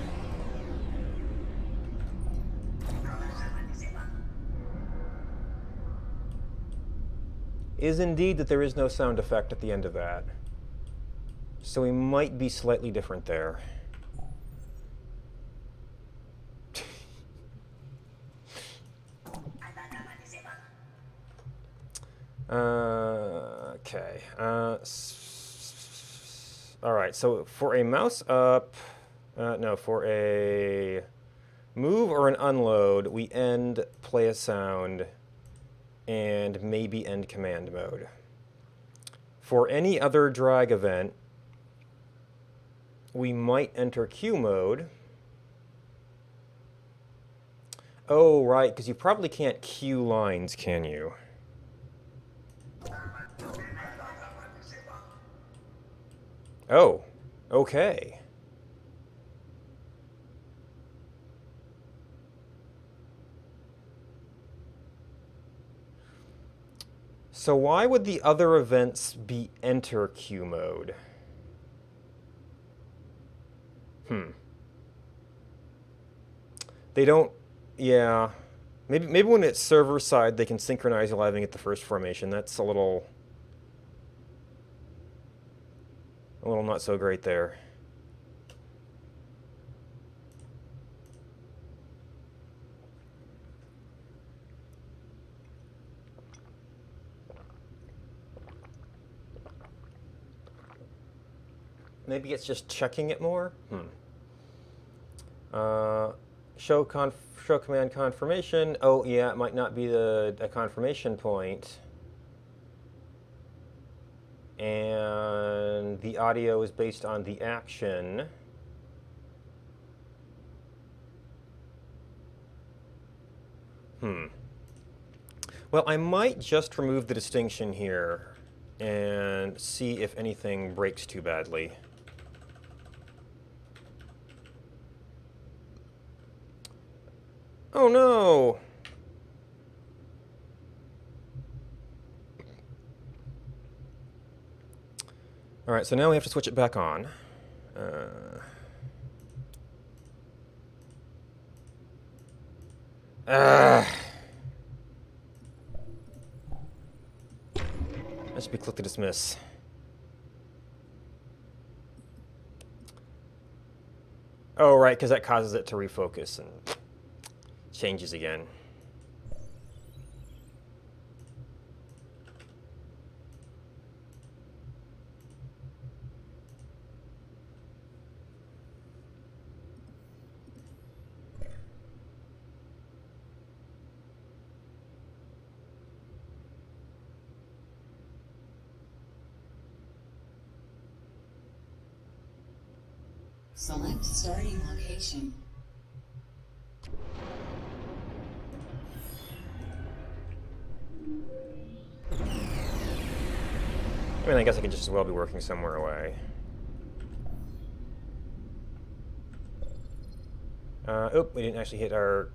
Is indeed that there is no sound effect at the end of that. So we might be slightly different there. Okay. All right. So for a mouse up, no, for a move or an unload, we end play a sound and maybe end command mode. For any other drag event, we might enter queue mode. Oh, right, because you probably can't queue lines, can you? Oh, okay. So why would the other events be enter queue mode? They don't, yeah. Maybe when it's server side, they can synchronize arriving at the first formation. That's a little not so great there. Maybe it's just checking it more. Show command confirmation. Oh yeah, it might not be a confirmation point. And the audio is based on the action. Well, I might just remove the distinction here and see if anything breaks too badly. Oh no! All right, so now we have to switch it back on. That should be click to dismiss. Oh, right, because that causes it to refocus and changes again. Select starting location. I mean, I guess I could just as well be working somewhere away. Oop, we didn't actually hit our...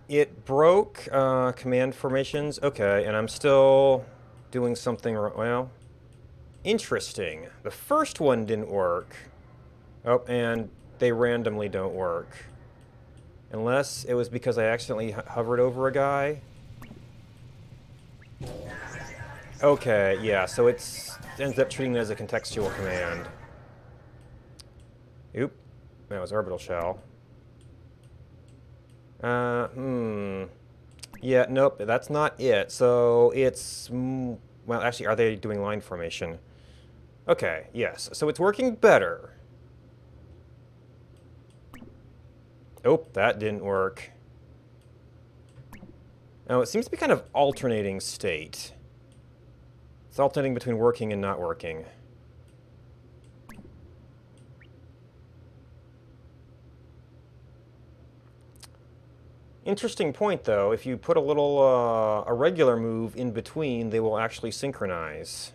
It broke command formations. Okay, and I'm still doing something... Well, interesting. The first one didn't work. Oh, and they randomly don't work. Unless it was because I accidentally hovered over a guy. Okay, yeah, so it ends up treating it as a contextual command. Oop, that was orbital shell. Yeah, nope, that's not it. So it's... well, actually, are they doing line formation? Okay, yes. So it's working better. Oh, that didn't work. Now, it seems to be kind of alternating state. It's alternating between working and not working. Interesting point, though. If you put a little, a regular move in between, they will actually synchronize.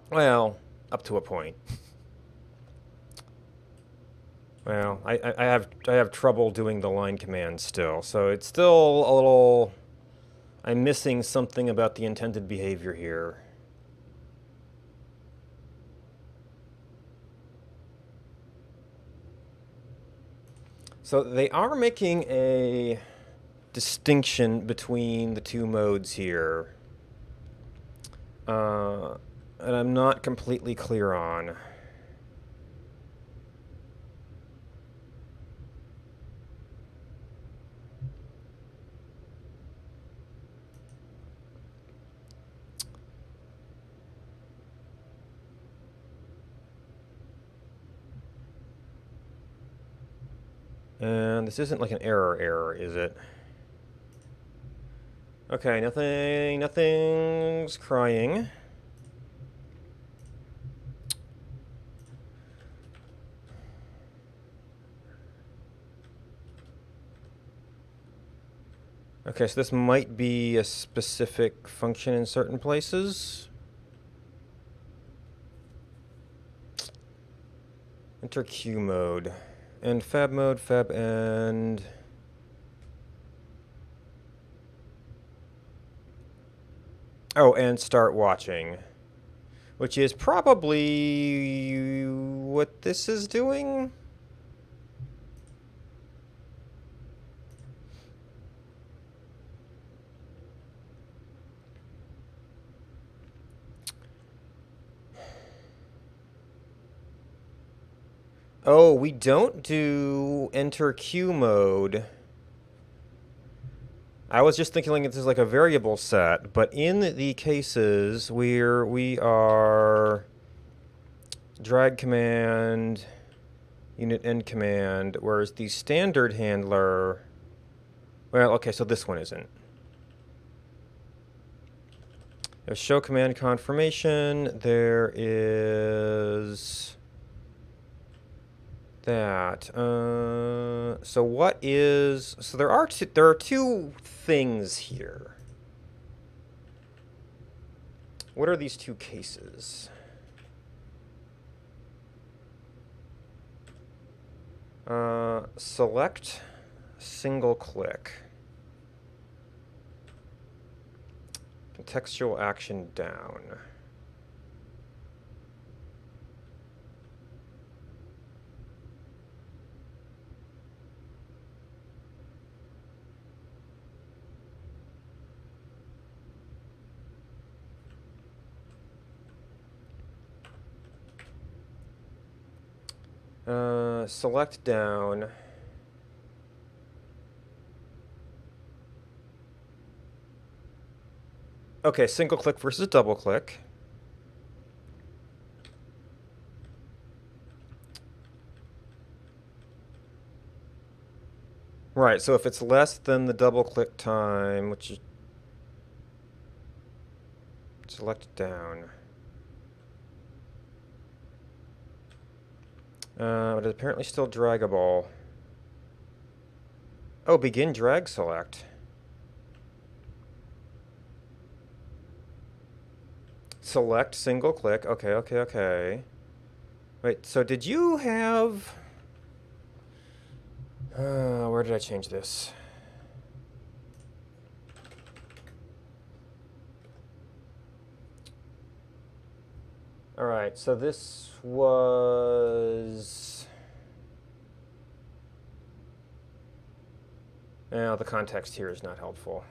Well, up to a point. Well, I have trouble doing the line command still, so it's still a little... I'm missing something about the intended behavior here. So they are making a distinction between the two modes here. And I'm not completely clear on. And this isn't like an error, is it? Okay, nothing's crying. Okay, so this might be a specific function in certain places. Enter Q mode. And fab mode, fab end. Oh, and start watching. Which is probably what this is doing? Oh, we don't do enter Q mode. I was just thinking like this is like a variable set, but in the cases where we are drag command, unit end command, whereas the standard handler, well, okay, so this one isn't. There's show command confirmation. There is that. So what is? So there are two things here. What are these two cases? Select, single click. Contextual action down. Select down. Okay, single click versus double click. Right, so if it's less than the double click time, which is select down. But it's apparently still draggable. Oh, begin drag select. Select single click. Okay. Wait, so did you have... where did I change this? Alright, so this was... Now, the context here is not helpful.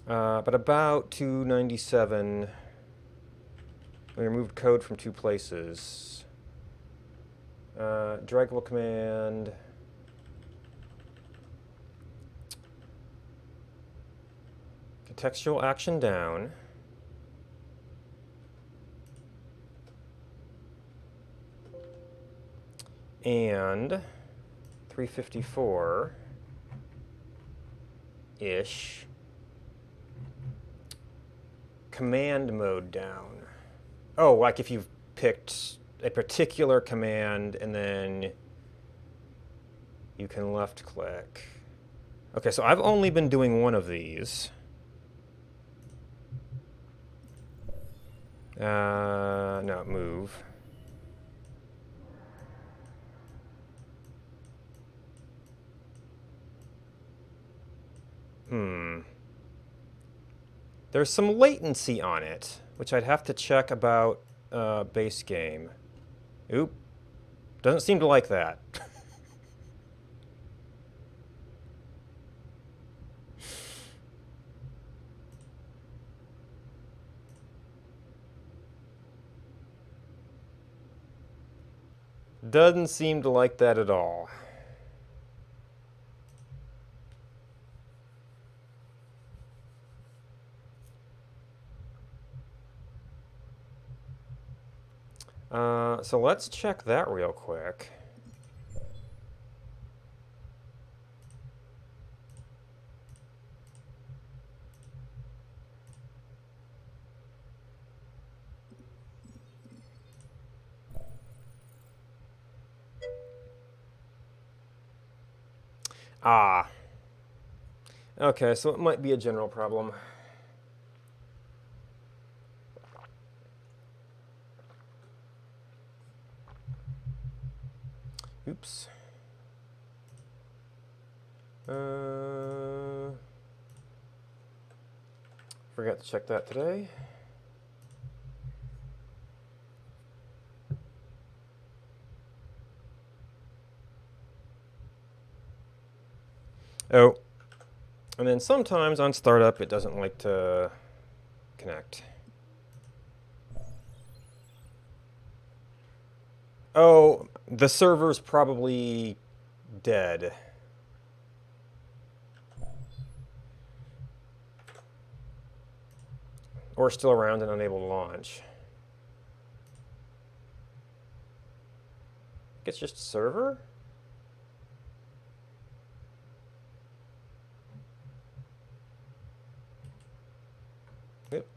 But about 297, we removed code from two places. Draggable command. Contextual action down. And 354-ish. Command mode down. Oh, like if you've picked a particular command and then you can left click. Okay, so I've only been doing one of these. No, move. There's some latency on it, which I'd have to check about base game. Oop. Doesn't seem to like that. Doesn't seem to like that at all. So let's check that real quick. Ah. Okay, so it might be a general problem. Oops. Forgot to check that today. Oh. And then sometimes on startup it doesn't like to connect. Oh, the server's probably dead. Or still around and unable to launch. It's just server? Yep.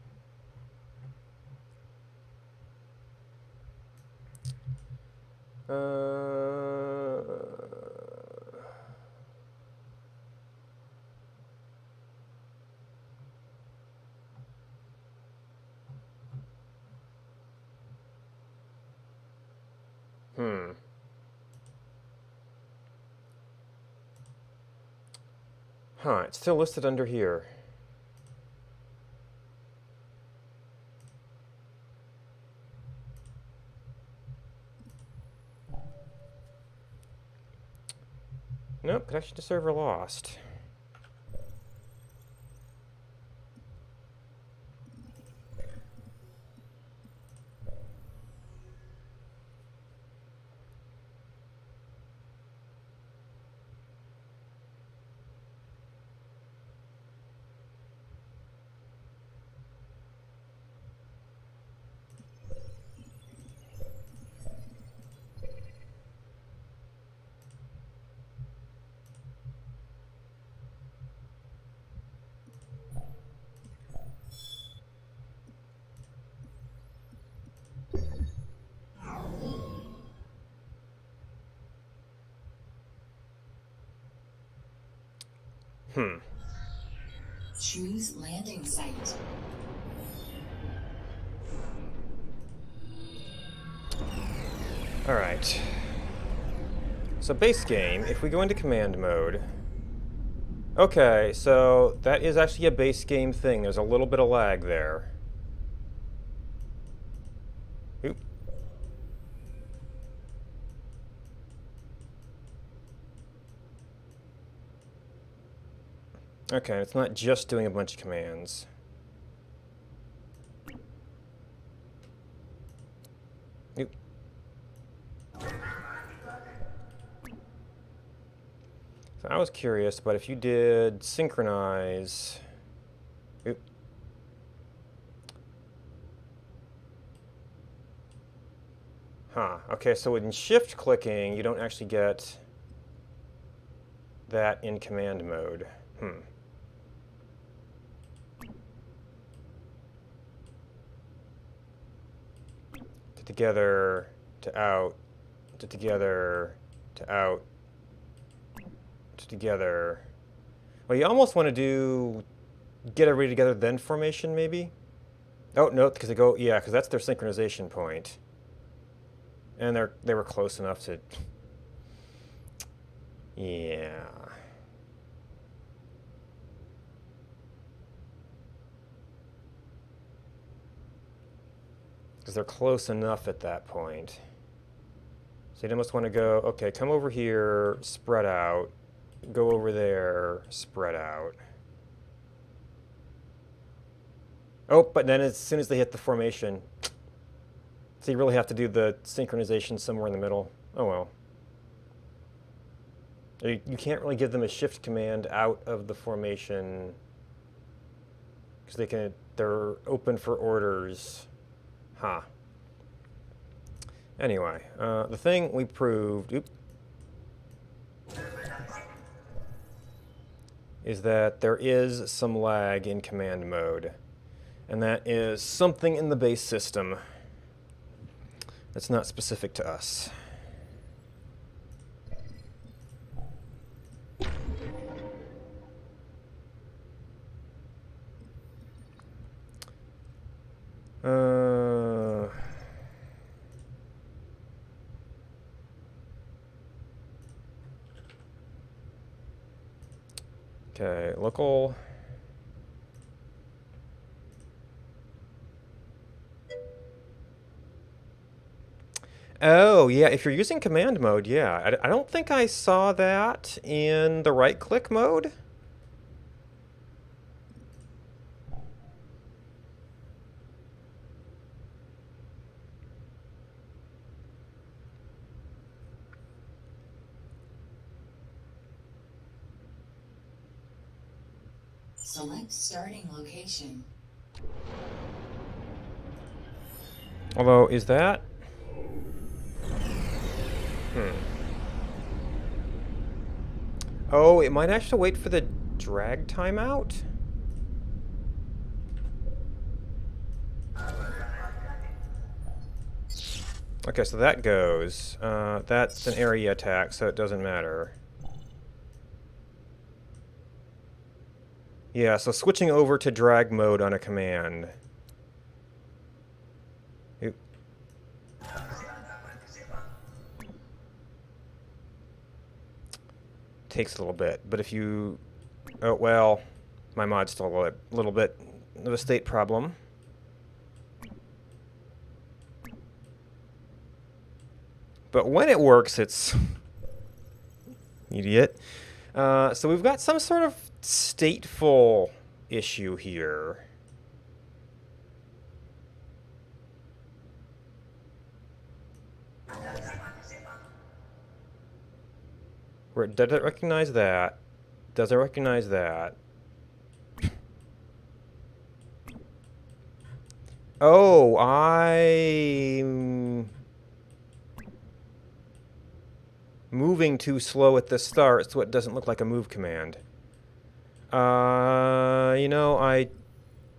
Huh, it's still listed under here. Nope, connection to server lost. Choose landing site. Alright. So base game, if we go into command mode... Okay, so that is actually a base game thing. There's a little bit of lag there. Oop. Okay, it's not just doing a bunch of commands. Oop. So I was curious, but if you did synchronize... Oop. Huh. Okay, so in shift clicking, you don't actually get that in command mode. To together, to out, to together, to out, to together. Well, you almost want to do get everybody together, then formation, maybe? Oh, no, because they go, yeah, because that's their synchronization point. And they were close enough to... Yeah. Because they're close enough at that point. So you'd almost want to go, okay, come over here, spread out. Go over there, spread out. Oh, but then as soon as they hit the formation, so you really have to do the synchronization somewhere in the middle. Oh well. You can't really give them a shift command out of the formation because they're open for orders. Huh. Anyway, the thing we proved, is that there is some lag in command mode. And that is something in the base system that's not specific to us. Okay, local. Oh, yeah, if you're using command mode, yeah. I don't think I saw that in the right-click mode. Select starting location. Although, is that... Oh, it might actually wait for the drag timeout? Okay, so that goes. That's an area attack, so it doesn't matter. Yeah, so switching over to drag mode on a command. Oop. Takes a little bit, but if you... Oh, well, my mod's still a little bit of a state problem. But when it works, it's... Idiot. So we've got some sort of stateful issue here. Where does it recognize that? Does it recognize that? Oh, I'm moving too slow at the start, so it doesn't look like a move command. You know, I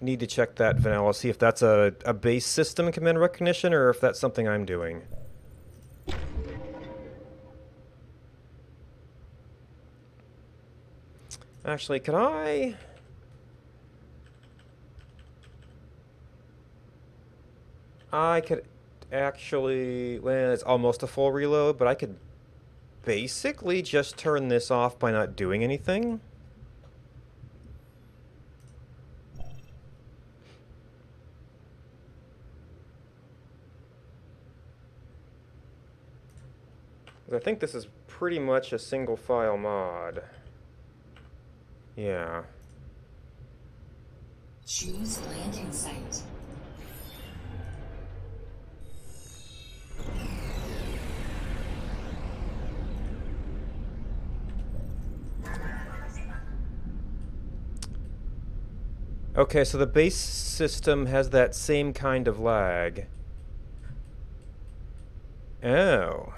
need to check that vanilla, see if that's a base system command recognition or if that's something I'm doing. Actually, could I... I could actually... Well, it's almost a full reload, but I could basically just turn this off by not doing anything. I think this is pretty much a single file mod. Yeah. Choose landing site. Okay, so the base system has that same kind of lag. Oh.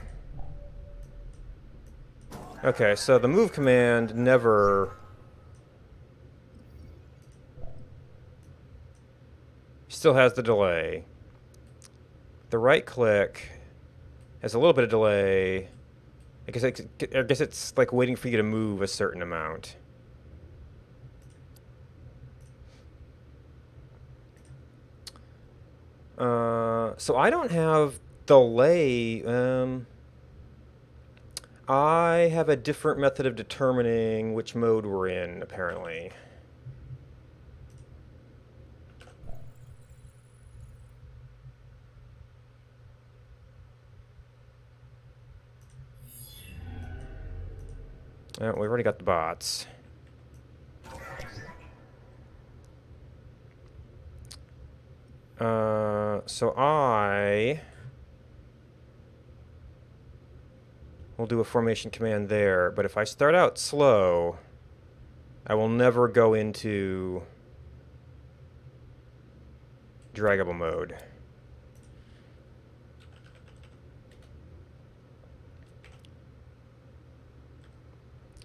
Okay, so the move command never... still has the delay. The right click has a little bit of delay. I guess it's like waiting for you to move a certain amount. So I don't have delay. I have a different method of determining which mode we're in, apparently. Oh, we've already got the bots. So I will do a formation command there, but if I start out slow, I will never go into draggable mode.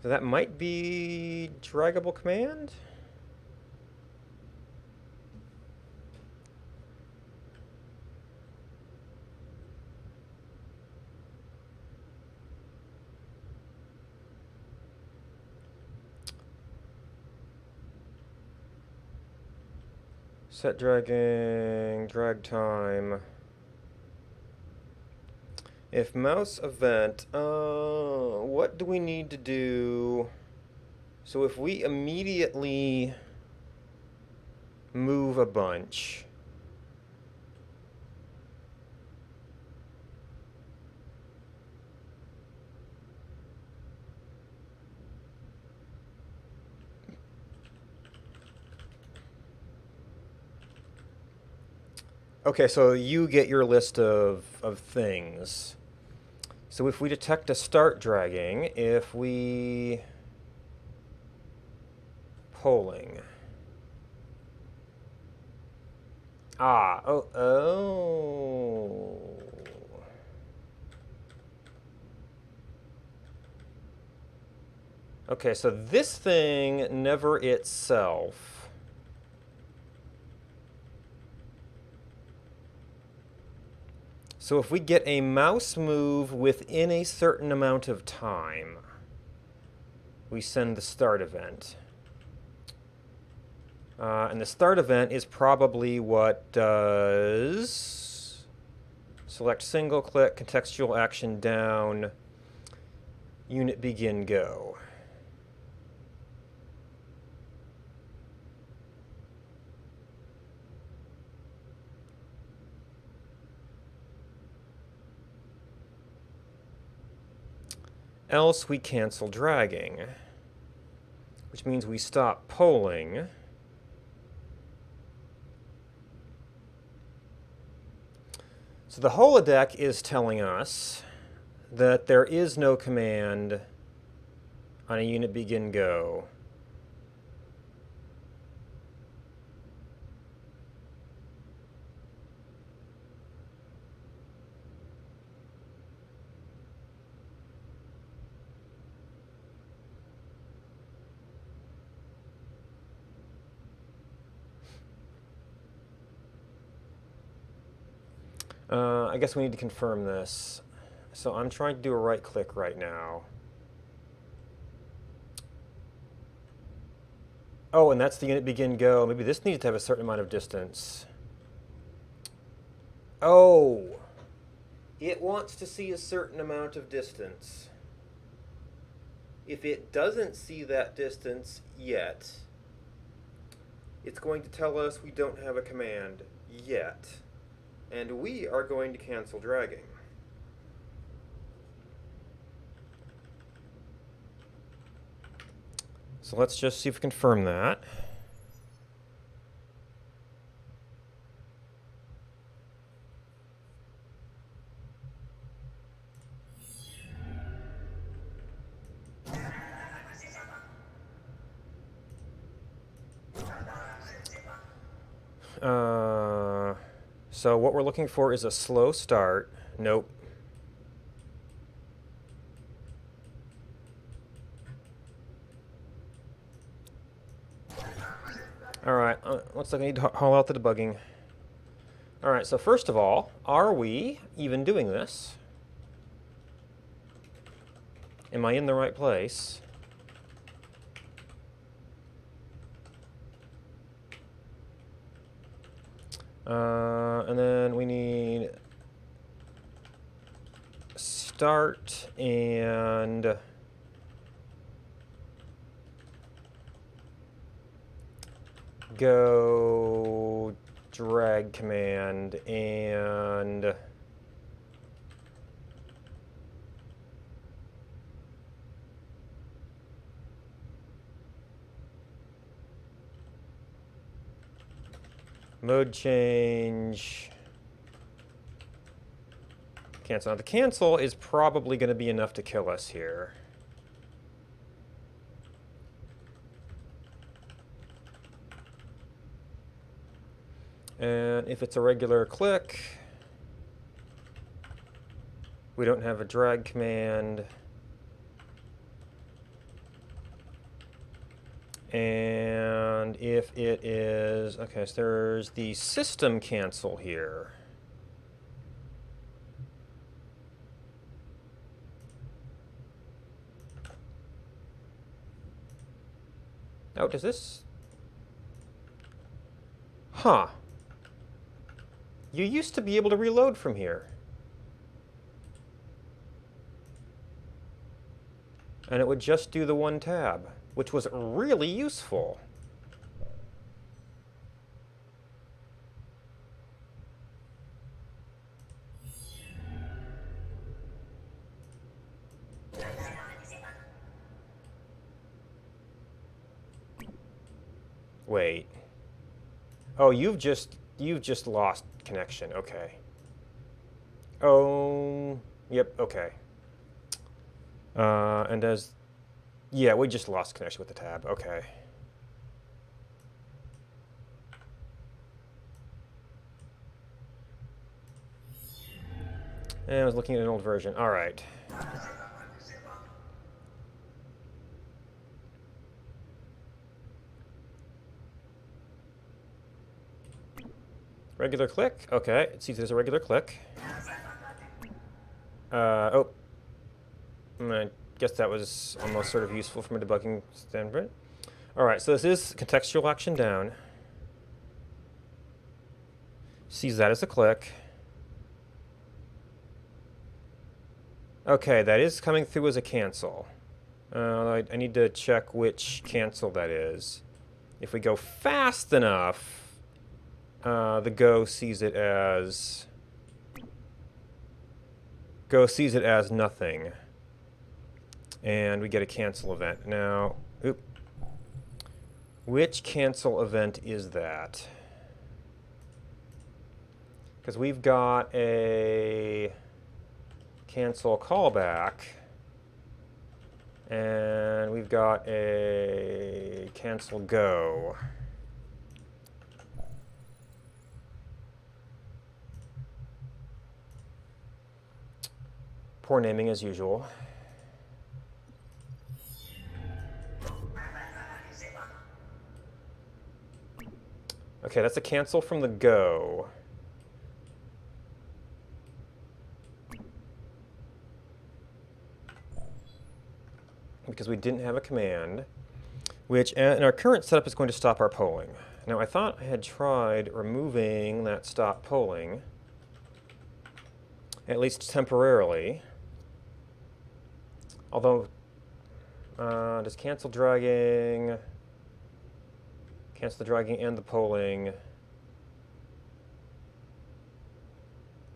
So that might be draggable command? Set dragging, drag time. If mouse event, what do we need to do? So if we immediately move a bunch, okay, so you get your list of things. So if we detect a start dragging, if we... polling. Oh. Okay, so this thing never itself. So if we get a mouse move within a certain amount of time, we send the start event. And the start event is probably what does select single click, contextual action down, unit begin go. Else we cancel dragging, which means we stop polling. So the holodeck is telling us that there is no command on a unit begin go. I guess we need to confirm this. So I'm trying to do a right click right now. Oh, and that's the unit begin go. Maybe this needs to have a certain amount of distance. Oh, it wants to see a certain amount of distance. If it doesn't see that distance yet, it's going to tell us we don't have a command yet. And we are going to cancel dragging. So let's just see if we confirm that. So what we're looking for is a slow start. Nope. Alright, looks like I need to haul out the debugging. Alright, so first of all, are we even doing this? Am I in the right place? And then we need start and go drag command and mode change. Cancel. Now the cancel is probably going to be enough to kill us here. And if it's a regular click, we don't have a drag command. And if it is, okay, so there's the system cancel here. Oh, does this? Huh. You used to be able to reload from here. And it would just do the one tab, which was really useful. Wait. Oh, you've just lost connection. Okay. Oh, yep, okay. And as yeah, we just lost connection with the tab. Okay. And I was looking at an old version. All right. Regular click. Okay, it sees there's a regular click. Oh. I guess that was almost sort of useful from a debugging standpoint. All right, so this is contextual action down. Sees that as a click. Okay, that is coming through as a cancel. I need to check which cancel that is. If we go fast enough, the Go sees it as nothing. And we get a cancel event. Now, which cancel event is that? Because we've got a cancel callback, and we've got a cancel go. Poor naming as usual. Okay, that's a cancel from the go. Because we didn't have a command, which in our current setup is going to stop our polling. Now, I thought I had tried removing that stop polling, at least temporarily. Although, does cancel dragging and the polling.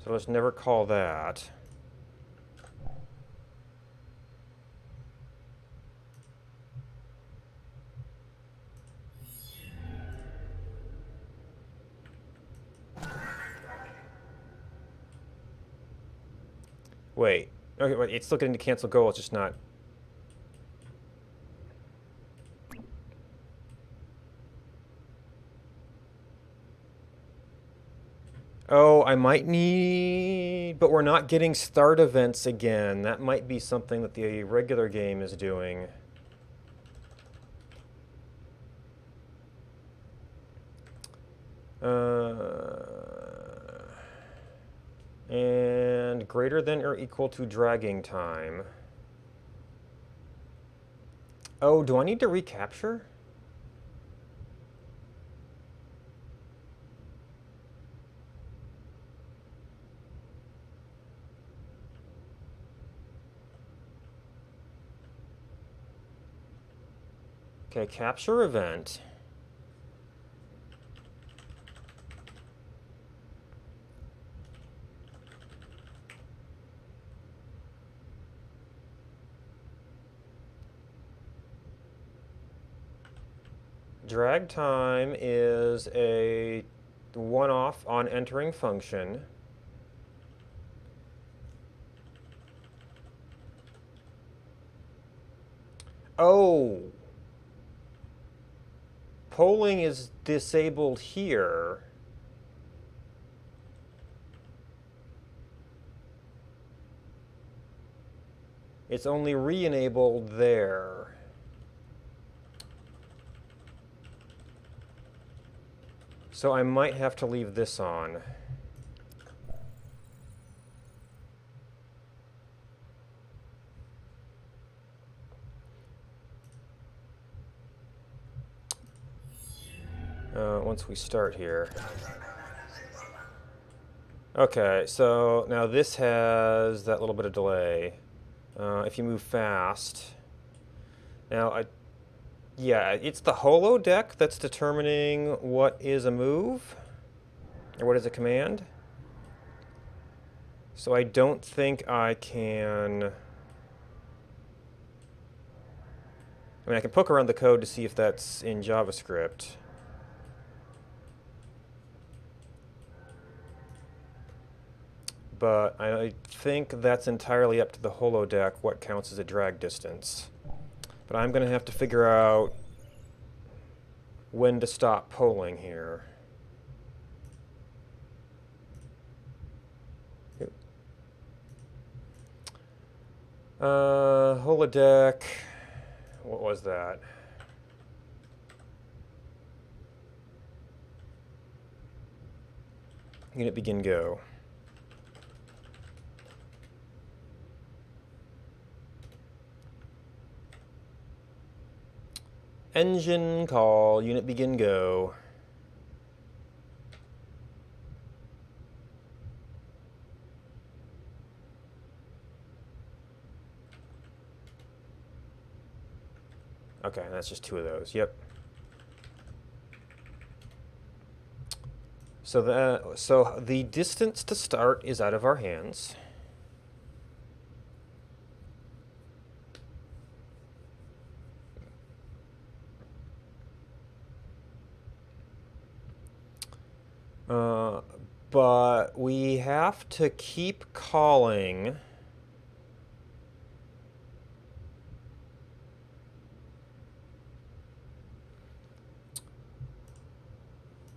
So let's never call that. Wait. Okay, wait, it's still getting to cancel goal, it's just not. Oh, I might need... But we're not getting start events again. That might be something that the regular game is doing. And greater than or equal to dragging time. Oh, do I need to recapture? Okay, capture event. Drag time is a one-off on entering function. Oh, polling is disabled here. It's only re-enabled there. So I might have to leave this on. Once we start here. Okay, so now this has that little bit of delay. If you move fast. Now, yeah, it's the holo deck that's determining what is a move, or what is a command. So I don't think I can... I mean, I can poke around the code to see if that's in JavaScript. But I think that's entirely up to the holodeck what counts as a drag distance. But I'm going to have to figure out when to stop polling here. Holodeck, what was that? Unit begin go. Engine call, unit begin go. Okay, that's just two of those. Yep. So the distance to start is out of our hands. But we have to keep calling.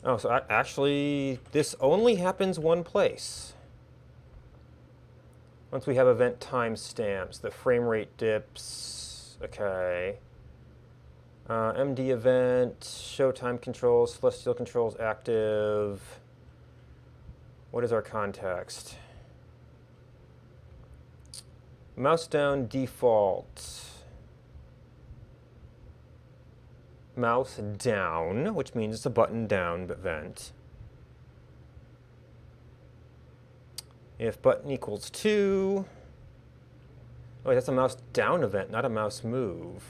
Oh, so actually, this only happens one place. Once we have event timestamps, the frame rate dips. Okay. MD event, showtime controls, celestial controls active. What is our context? Mouse down default. Mouse down, which means it's a button down event. If button equals 2, oh, wait, that's a mouse down event, not a mouse move.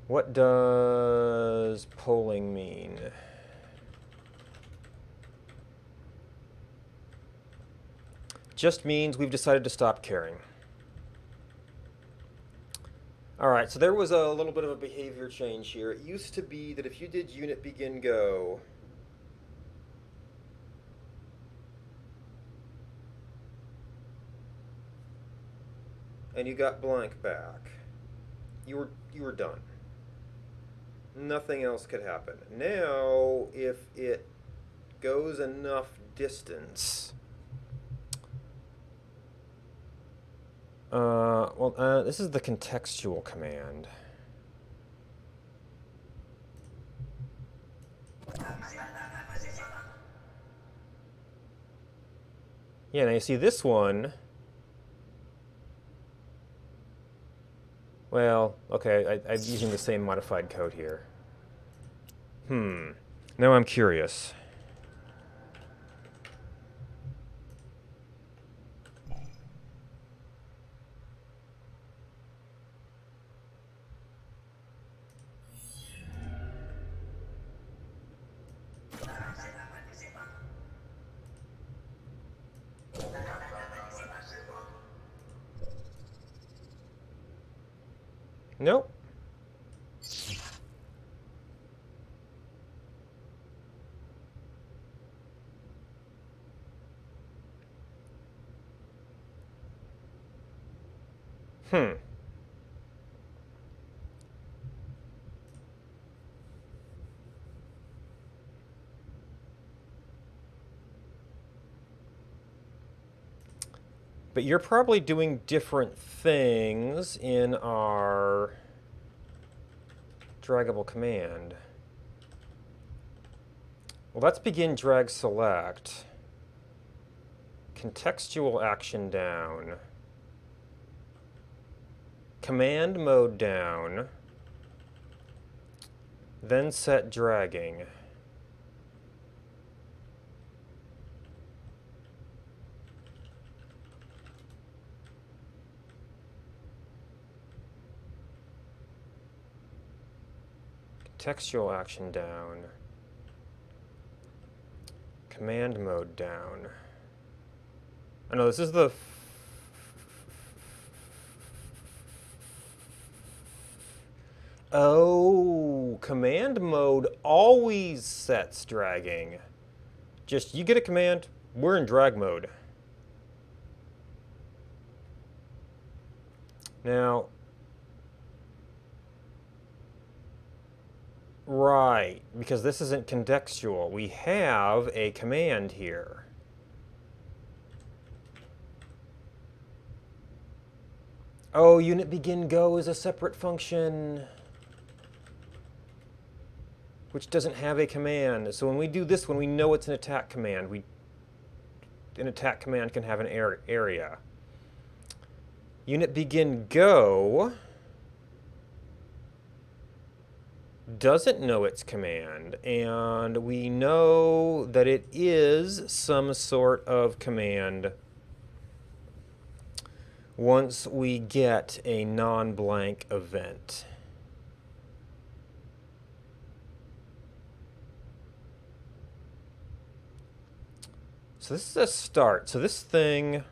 What does polling mean? Just means we've decided to stop caring. All right, so there was a little bit of a behavior change here. It used to be that if you did unit begin go, and you got blank back, you were done. Nothing else could happen. Now, if it goes enough distance, this is the contextual command. Yeah, now you see this one. Well, okay, I'm using the same modified code here. Now I'm curious. Nope. Hmm. But you're probably doing different things in our draggable command. Well, let's begin drag select. Contextual action down. Command mode down. Then set dragging. Contextual action down. Command mode down. I know this is the Oh, command mode always sets dragging. Just you get a command, we're in drag mode. Now, right, because this isn't contextual. We have a command here. Oh, unit begin go is a separate function, which doesn't have a command. So when we do this one, we know it's an attack command. An attack command can have an area. Unit begin go doesn't know its command, and we know that it is some sort of command once we get a non-blank event. So this is a start. So this thing...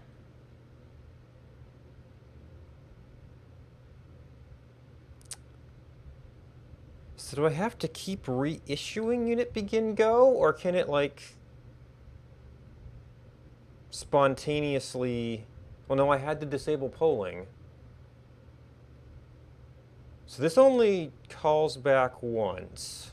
So do I have to keep reissuing unit begin go, or can it like spontaneously... Well, no, I had to disable polling. So this only calls back once.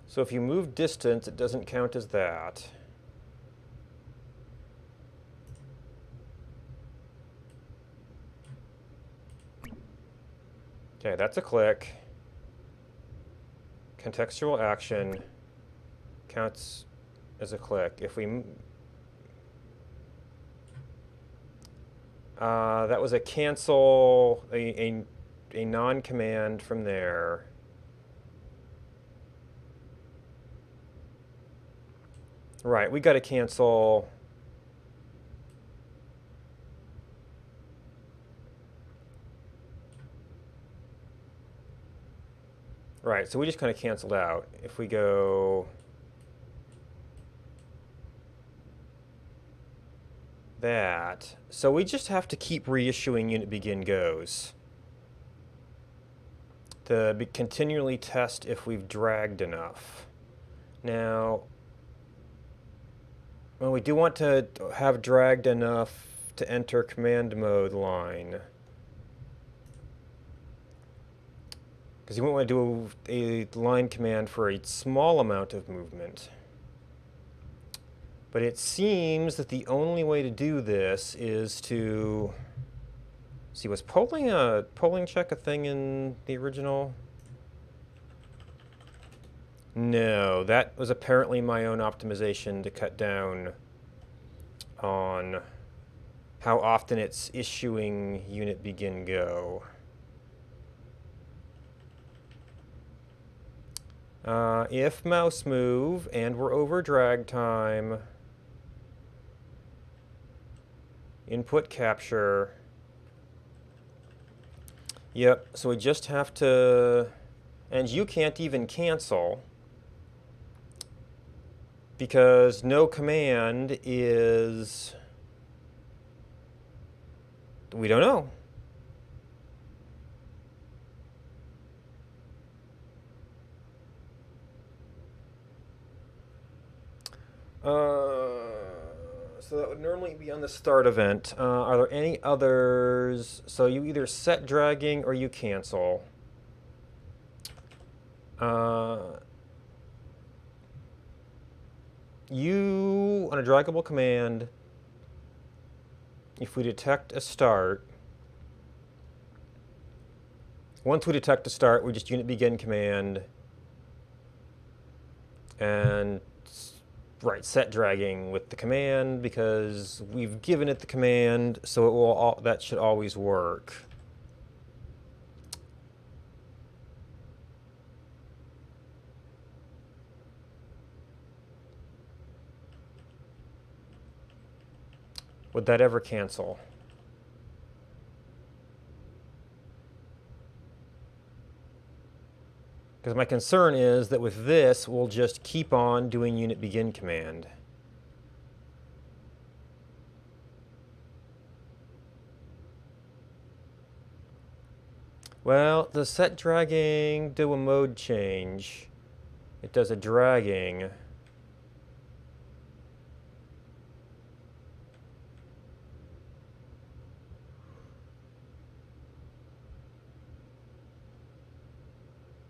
So if you move distance, it doesn't count as that. Okay, that's a click. Contextual action counts as a click. If we... that was a cancel, a non-command from there. Right, we got to cancel. Right, so we just kind of canceled out. If we go that, so we just have to keep reissuing unit begin goes to continually test if we've dragged enough. Now, well, we do want to have dragged enough to enter command mode line. Because you won't want to do a line command for a small amount of movement. But it seems that the only way to do this is to... See, was polling check a thing in the original? No, that was apparently my own optimization to cut down on how often it's issuing unit begin go. If mouse move and we're over drag time, input capture. Yep, so we just have to, and you can't even cancel because no command is, we don't know. So that would normally be on the start event. Are there any others? So you either set dragging or you cancel. You, on a draggable command, if we detect a start, once we detect a start, we just unit begin command and set dragging with the command because we've given it the command, so it will that should always work. Would that ever cancel? Because my concern is that with this, we'll just keep on doing unit begin command. Well, the set dragging do a mode change. It does a dragging.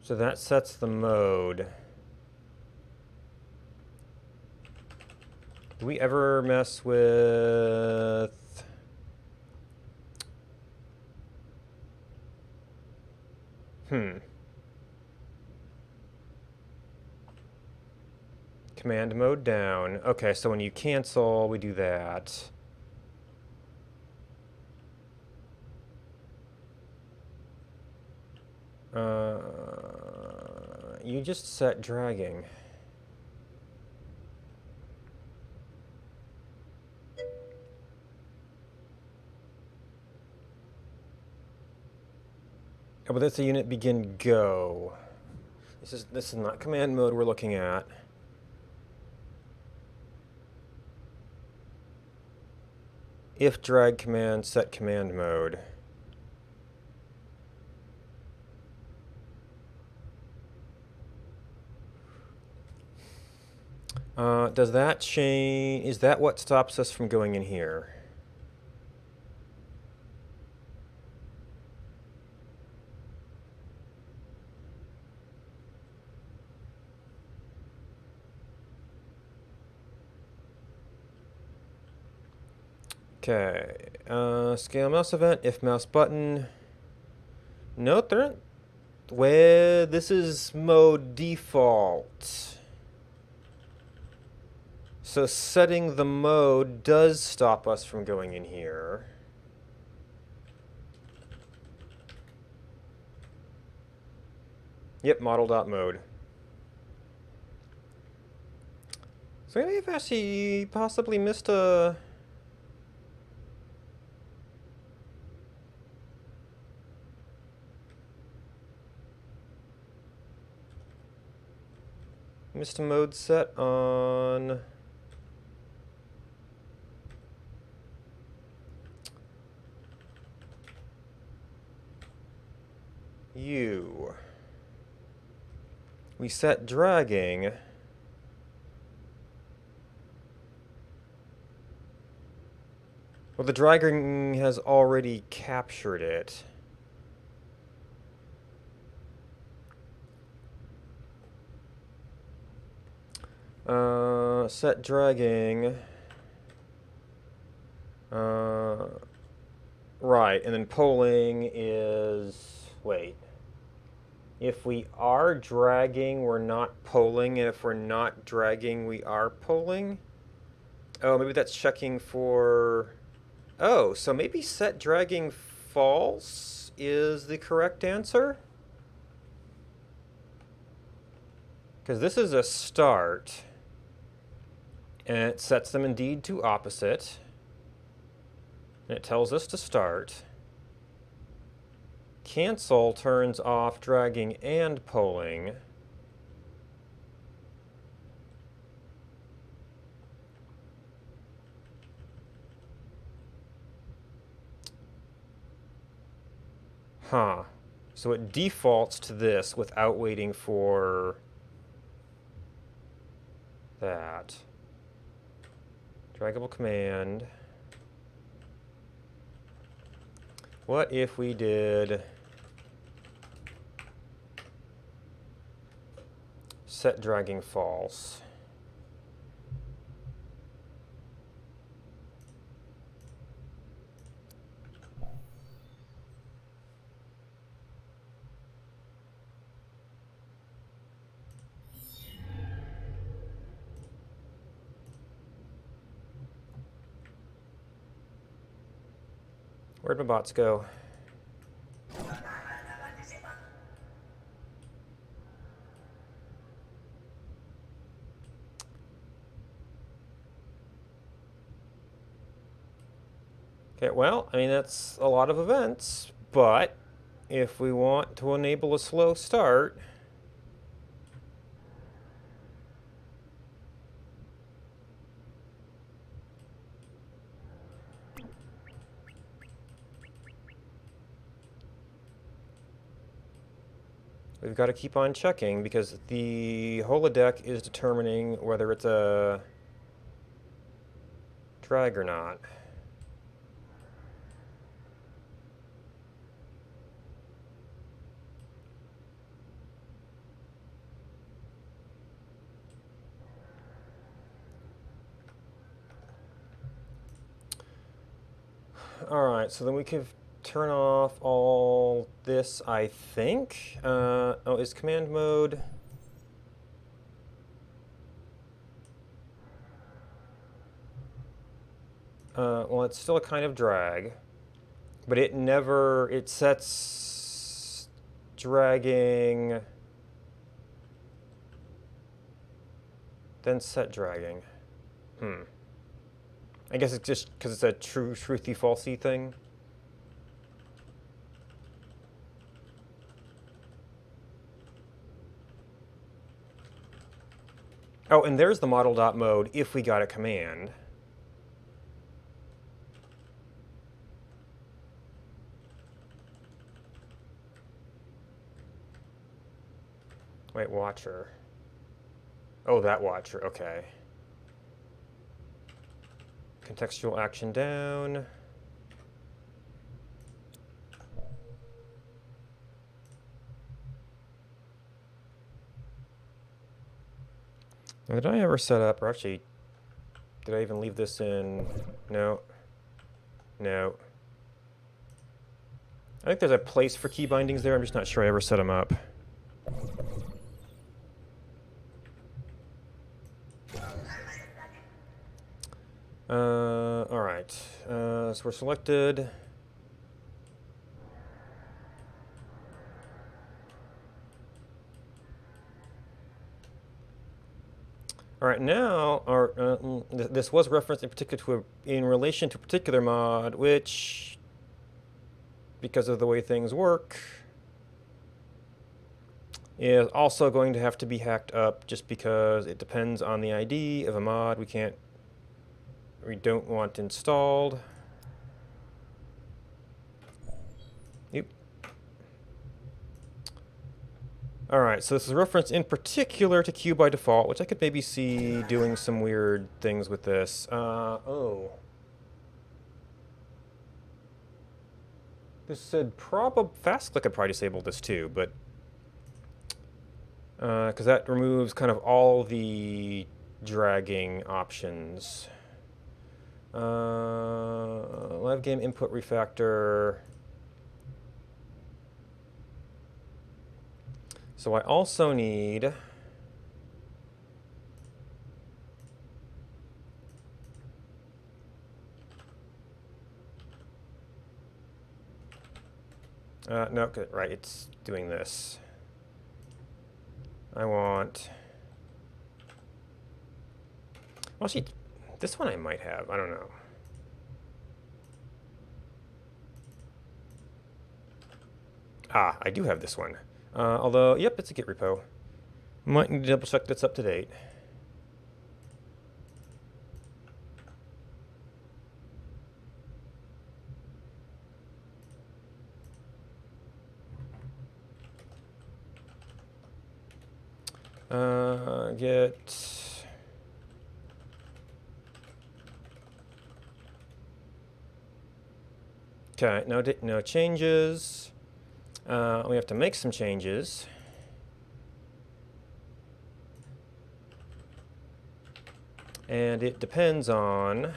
So that sets the mode. Do we ever mess with... Command mode down. Okay, so when you cancel, we do that. You just set dragging. Oh, but that's a unit begin go. This is not command mode we're looking at. If drag command set command mode. Does that change? Is that what stops us from going in here? Okay. Scale mouse event, if mouse button. No, they're not. Where this is mode default. So setting the mode does stop us from going in here. Yep, model.mode. So maybe I've actually possibly missed a... missed a mode set on you. We set dragging. Well, the dragging has already captured it. Set dragging. Right, and then polling is... Wait. If we are dragging, we're not polling, and if we're not dragging, we are polling? Oh, maybe that's checking for... Oh, so maybe set dragging false is the correct answer? Because this is a start, and it sets them indeed to opposite, and it tells us to start. Cancel turns off dragging and polling. Huh. So it defaults to this without waiting for that. Draggable command. What if we did set dragging false? Where'd my bots go? Okay, well, I mean, that's a lot of events, but if we want to enable a slow start, we've got to keep on checking because the holodeck is determining whether it's a drag or not. Alright, so then we can turn off all this, I think. Oh, is command mode... well, it's still a kind of drag, but it never... It sets dragging... Then set dragging. I guess it's just because it's a truthy, falsy thing. Oh, and there's the model.mode if we got a command. Wait, watcher. Oh, that watcher, okay. Contextual action down. Now, did I ever set up, or actually, did I even leave this in? No. No. I think there's a place for key bindings there. I'm just not sure I ever set them up. All right. So we're selected. All right, now this was referenced in particular in relation to a particular mod, which, because of the way things work, is also going to have to be hacked up just because it depends on the ID of a mod we don't want installed. Yep. Alright, so this is a reference in particular to Q by default, which I could maybe see doing some weird things with this. Oh. This said fast click could probably disable this too, but because that removes kind of all the dragging options. Live game input refactor. So I also need no, good, right, it's doing this. I want, well, actually, this one I might have, I don't know. Ah, I do have this one. Although, yep, it's a Git repo. Might need to double check that's up to date. Git. Okay, no changes. We have to make some changes. And it depends on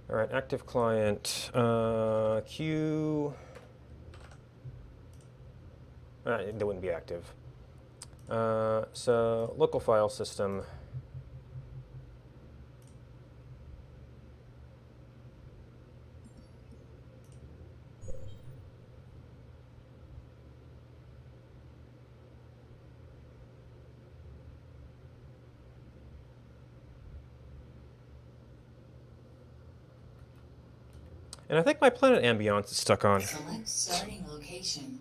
all right, active client, Q. They wouldn't be active. So local file system. And I think my planet ambiance is stuck on. Select starting location.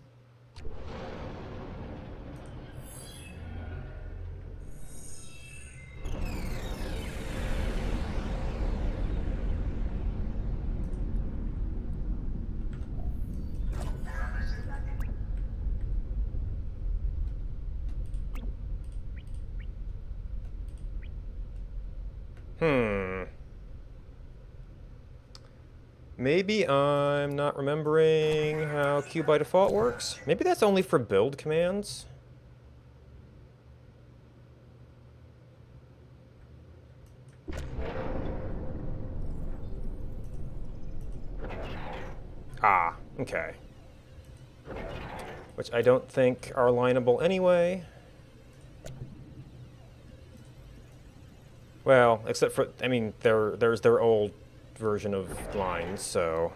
Maybe I'm not remembering how Q by default works. Maybe that's only for build commands. Ah, okay. Which I don't think are lineable anyway. Well, except for, I mean, there's their old version of lines, so.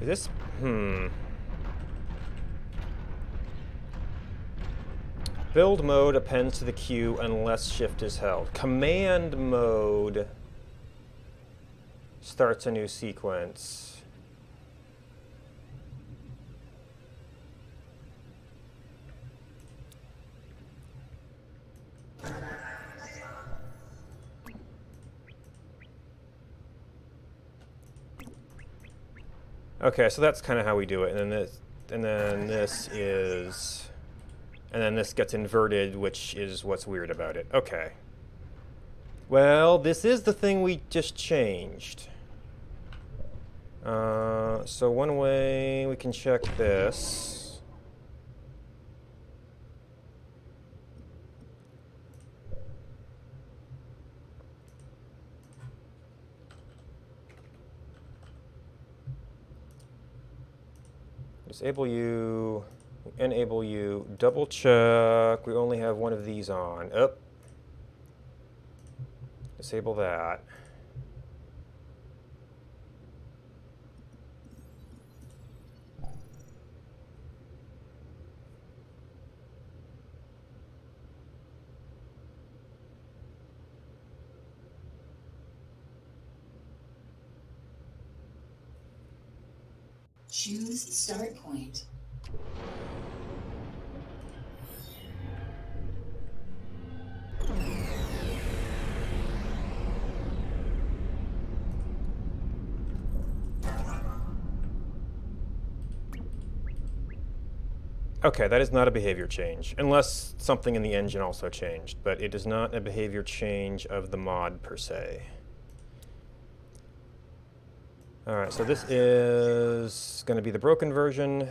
Is this, Build mode appends to the queue unless shift is held. Command mode starts a new sequence. Okay, so that's kind of how we do it, and then this gets inverted, which is what's weird about it. Okay. Well, this is the thing we just changed. So one way we can check this. Disable you, enable you, double check. We only have one of these on. Oh. Disable that. Choose start point. Okay, that is not a behavior change, unless something in the engine also changed, but it is not a behavior change of the mod per se. All right, so this is going to be the broken version.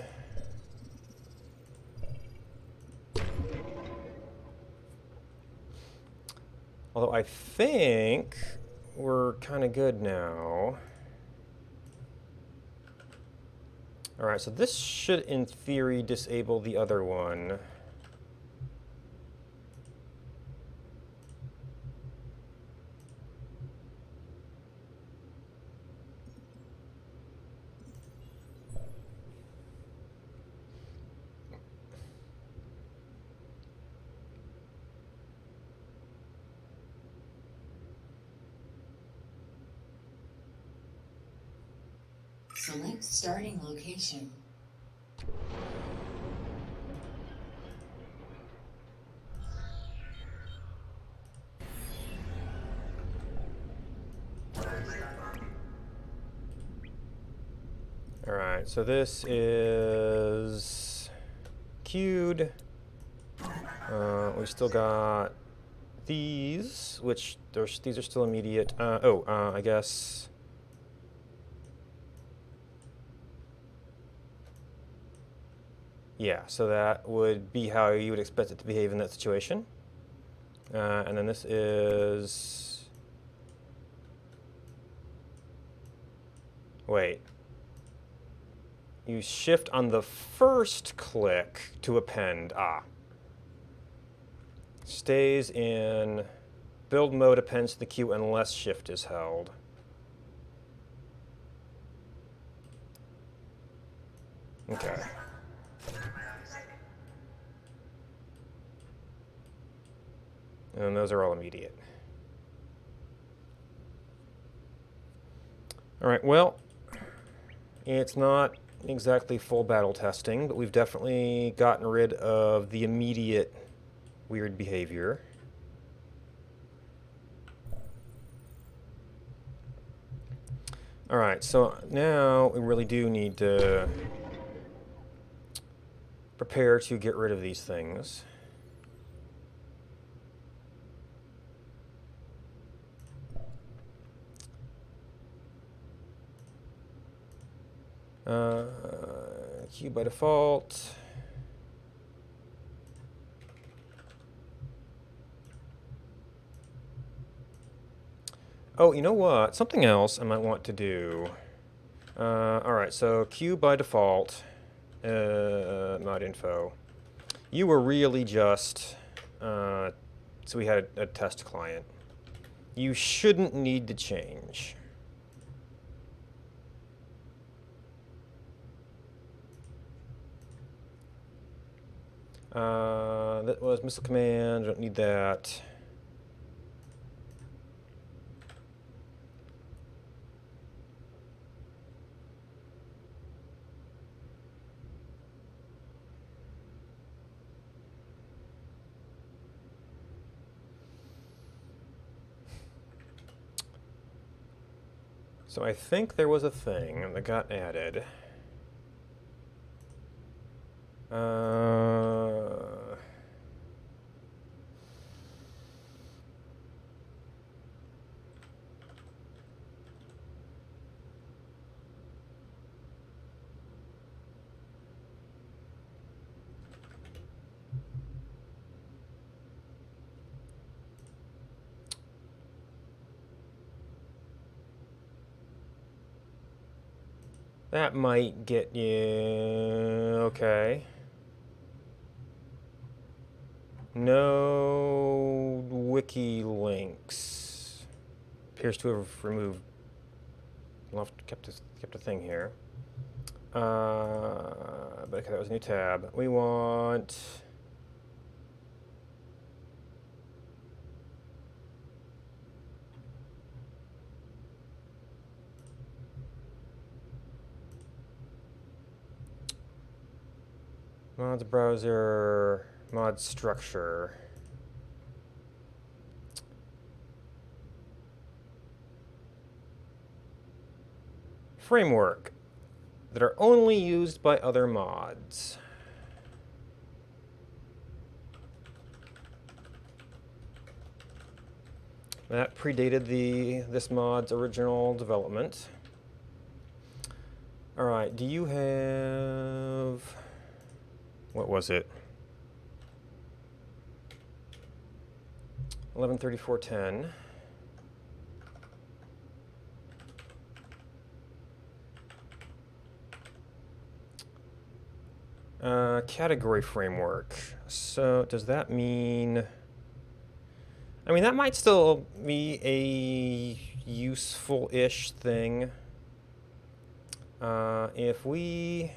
Although I think we're kind of good now. All right, so this should, in theory, disable the other one. Select starting location. All right, so this is queued. We still got these, which these are still immediate. I guess. Yeah, so that would be how you would expect it to behave in that situation. And then this is. Wait. You shift on the first click to append. Ah. Stays in build mode, appends to the queue unless shift is held. Okay. And those are all immediate. All right, well, it's not exactly full battle testing, but we've definitely gotten rid of the immediate weird behavior. All right, so now we really do need to prepare to get rid of these things. Queue by default. Oh, you know what? Something else I might want to do. All right, so queue by default, not info. You were really just, so we had a test client. You shouldn't need to change. That was missile command, don't need that. So I think there was a thing that got added. That might get you... Okay. No wiki links. Appears to have removed... We'll have kept a thing here. But okay, that was a new tab. We want... Mods browser, mod structure. Framework that are only used by other mods. That predated this mod's original development. All right, do you have... What was it? 113410. Category framework. So does that mean... I mean, that might still be a useful-ish thing. If we...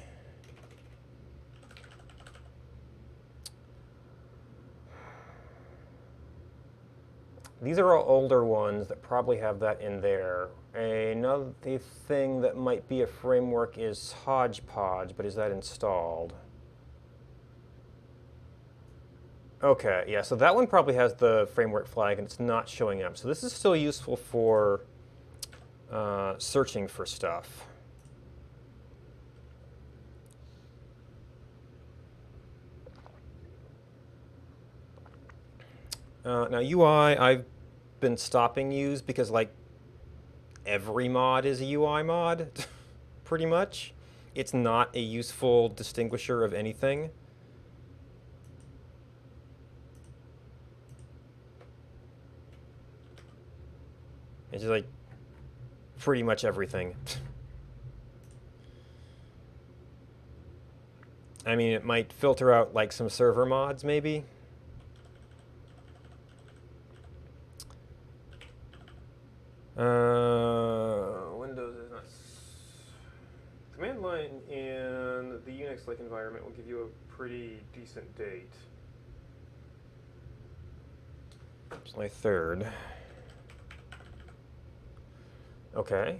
These are all older ones that probably have that in there. Another thing that might be a framework is Hodgepodge, but is that installed? Okay, yeah, so that one probably has the framework flag and it's not showing up. So this is still useful for searching for stuff. Now UI, I've been stopping use because like every mod is a UI mod, pretty much. It's not a useful distinguisher of anything. It's just like pretty much everything. I mean, it might filter out like some server mods, maybe. Windows is not... Command line in the Unix-like environment will give you a pretty decent date. July 3rd. Okay.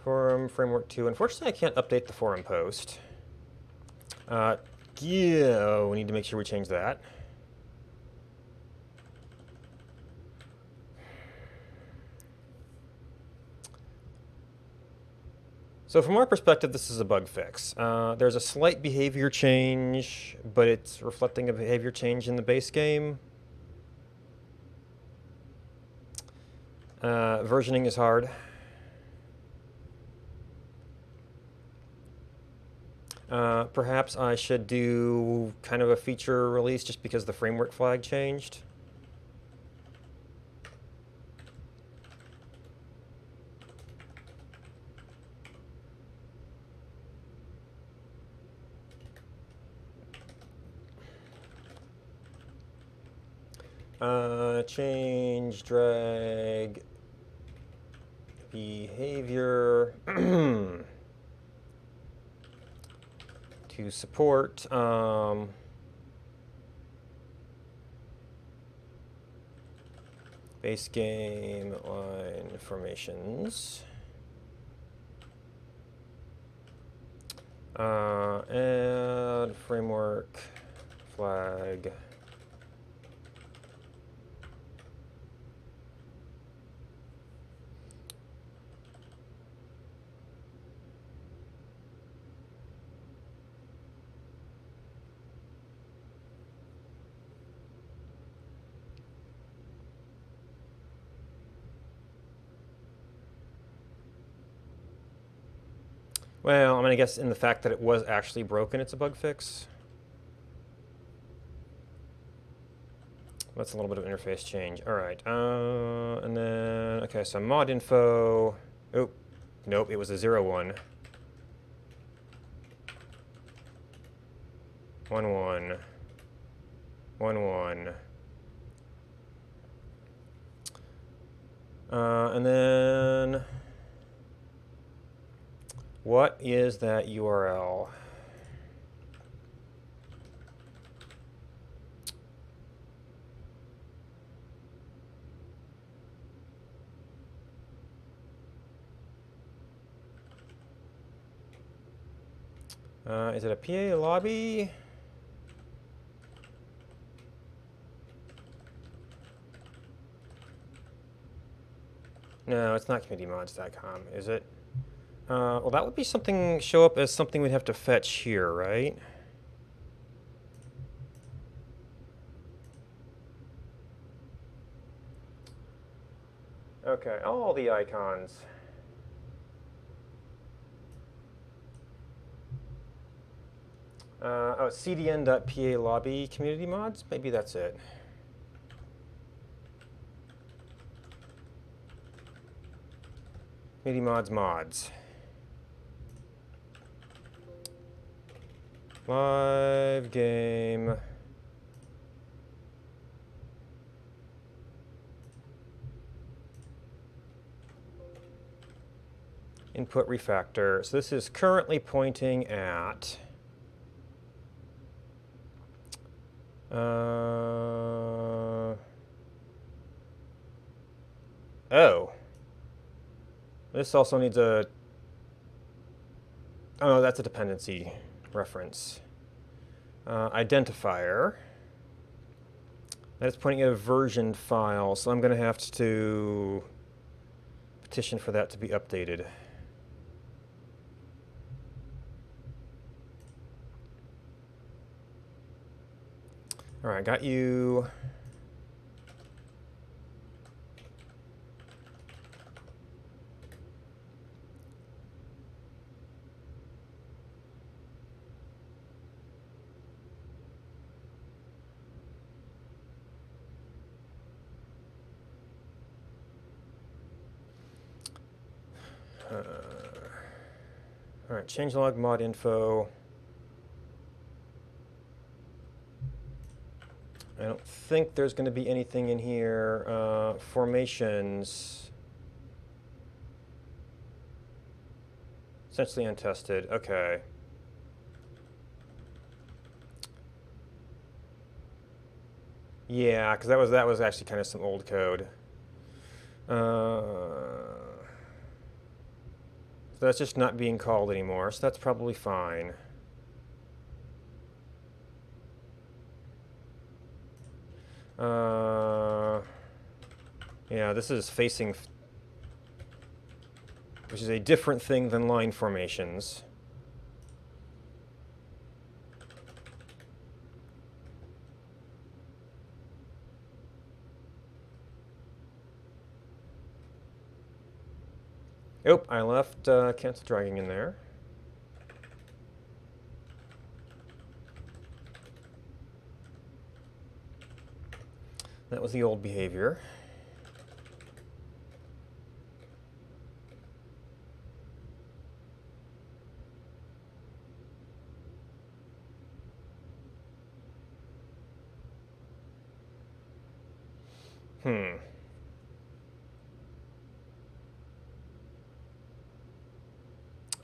Forum framework 2. Unfortunately, I can't update the forum post. Yeah, we need to make sure we change that. So from our perspective, this is a bug fix. There's a slight behavior change, but it's reflecting a behavior change in the base game. Versioning is hard. Perhaps I should do kind of a feature release just because the framework flag changed. Change, drag, behavior to support base game line formations. Add framework flag. Well, I mean, I guess in the fact that it was actually broken, it's a bug fix. That's a little bit of interface change. All right. And then, okay, so mod info. Oh, nope, it was a 0, 1. 1, 1. 1, 1. And then, what is that URL? Is it a PA lobby? No, it's not communitymods.com, is it? Well, that would be something, show up as something we'd have to fetch here, right? Okay, all the icons. Oh, cdn.pa lobby community mods? Maybe that's it. Community mods. Live game. Input refactor. So this is currently pointing at oh. This also needs a, oh no, that's a dependency reference. Identifier. That's pointing at a version file, so I'm going to have to petition for that to be updated. All right, got you. All right, changelog mod info. I don't think there's going to be anything in here. Formations. Essentially untested. Okay. Yeah, because that was actually kind of some old code. So that's just not being called anymore, so that's probably fine. Yeah, this is facing, which is a different thing than line formations. Oh, I left cancel dragging in there. That was the old behavior.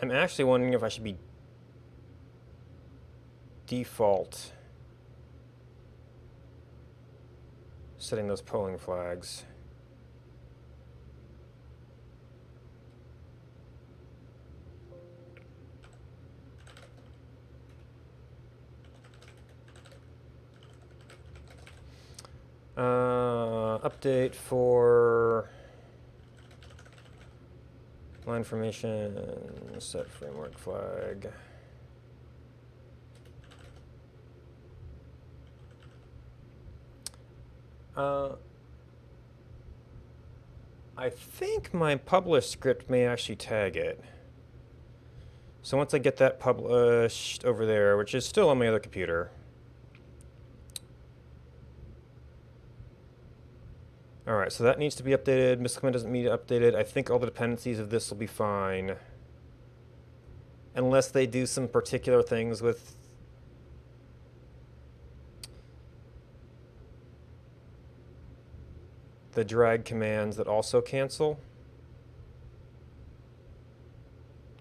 I'm actually wondering if I should be default setting those polling flags. Update for line formation, set framework flag. I think my publish script may actually tag it. So once I get that published over there, which is still on my other computer, All right, so that needs to be updated. Missile command doesn't need to update it. I think all the dependencies of this will be fine. Unless they do some particular things with the drag commands that also cancel.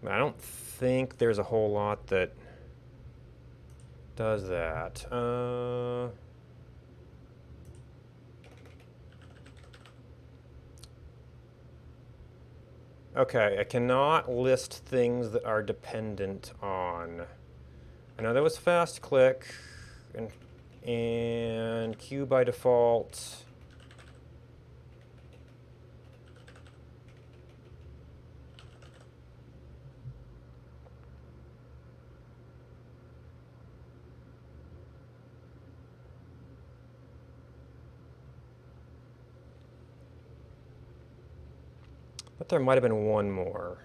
I don't think there's a whole lot that does that. Okay, I cannot list things that are dependent on. I know there was fast click and Q by default. But there might have been one more.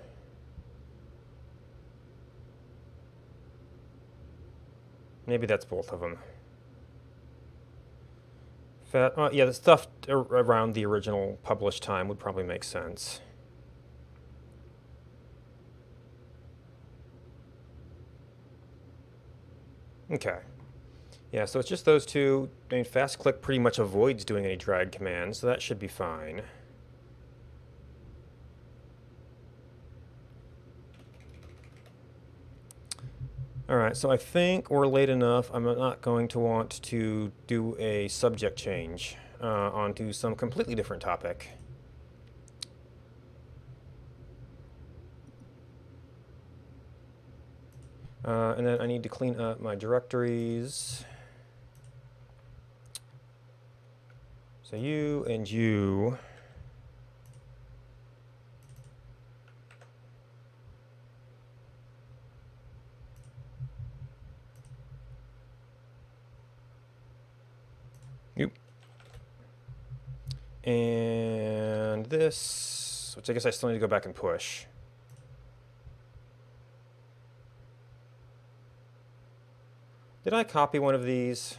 Maybe that's both of them. Yeah, the stuff around the original published time would probably make sense. Okay. Yeah, so it's just those two. I mean, fast click pretty much avoids doing any drag commands, so that should be fine. All right, so I think we're late enough. I'm not going to want to do a subject change onto some completely different topic. And then I need to clean up my directories. So you and you. Yep. And this, which I guess I still need to go back and push. Did I copy one of these?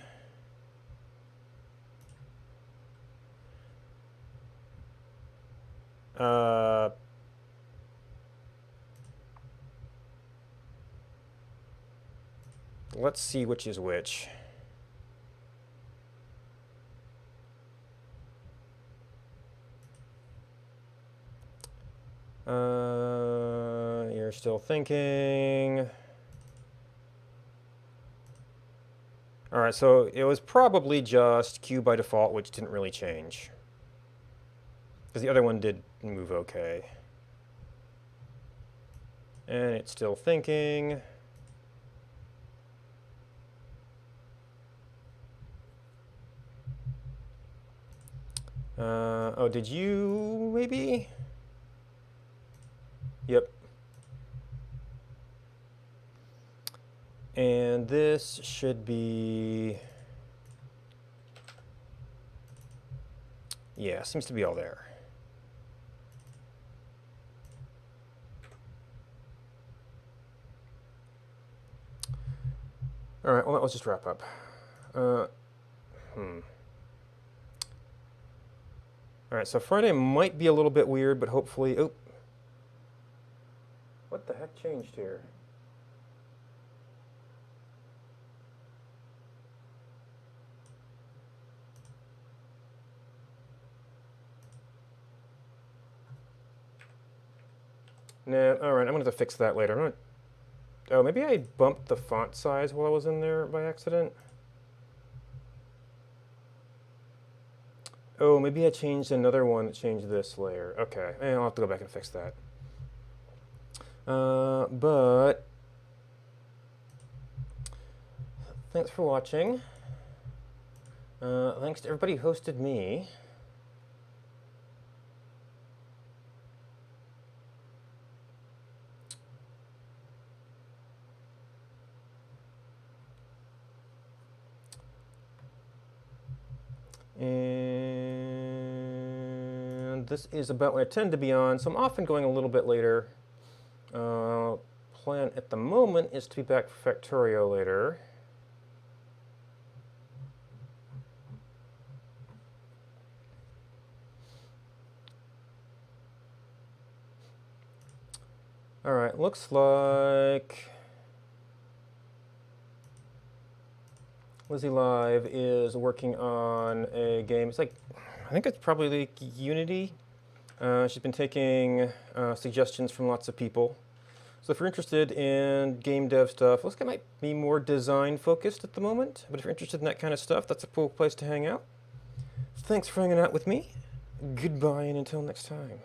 Let's see which is which. You're still thinking. All right, so it was probably just Q by default, which didn't really change. Because the other one did move okay. And it's still thinking. Oh, did you maybe? Yep. And this should be, yeah, seems to be all there. All right, well, let's just wrap up. All right, so Friday might be a little bit weird, but hopefully, oh, what the heck changed here? Nah, all right, I'm gonna have to fix that later. Oh, maybe I bumped the font size while I was in there by accident. Oh, maybe I changed another one that changed this layer. Okay, I'll have to go back and fix that. But thanks for watching. Thanks to everybody who hosted me. And this is about what I tend to be on, so I'm often going a little bit later. Plan at the moment is to be back for Factorio later. Alright, looks like Lizzie Live is working on a game. It's like, I think it's probably like Unity. She's been taking suggestions from lots of people. So if you're interested in game dev stuff, looks like it might be more design focused at the moment, but if you're interested in that kind of stuff, that's a cool place to hang out. Thanks for hanging out with me. Goodbye and until next time.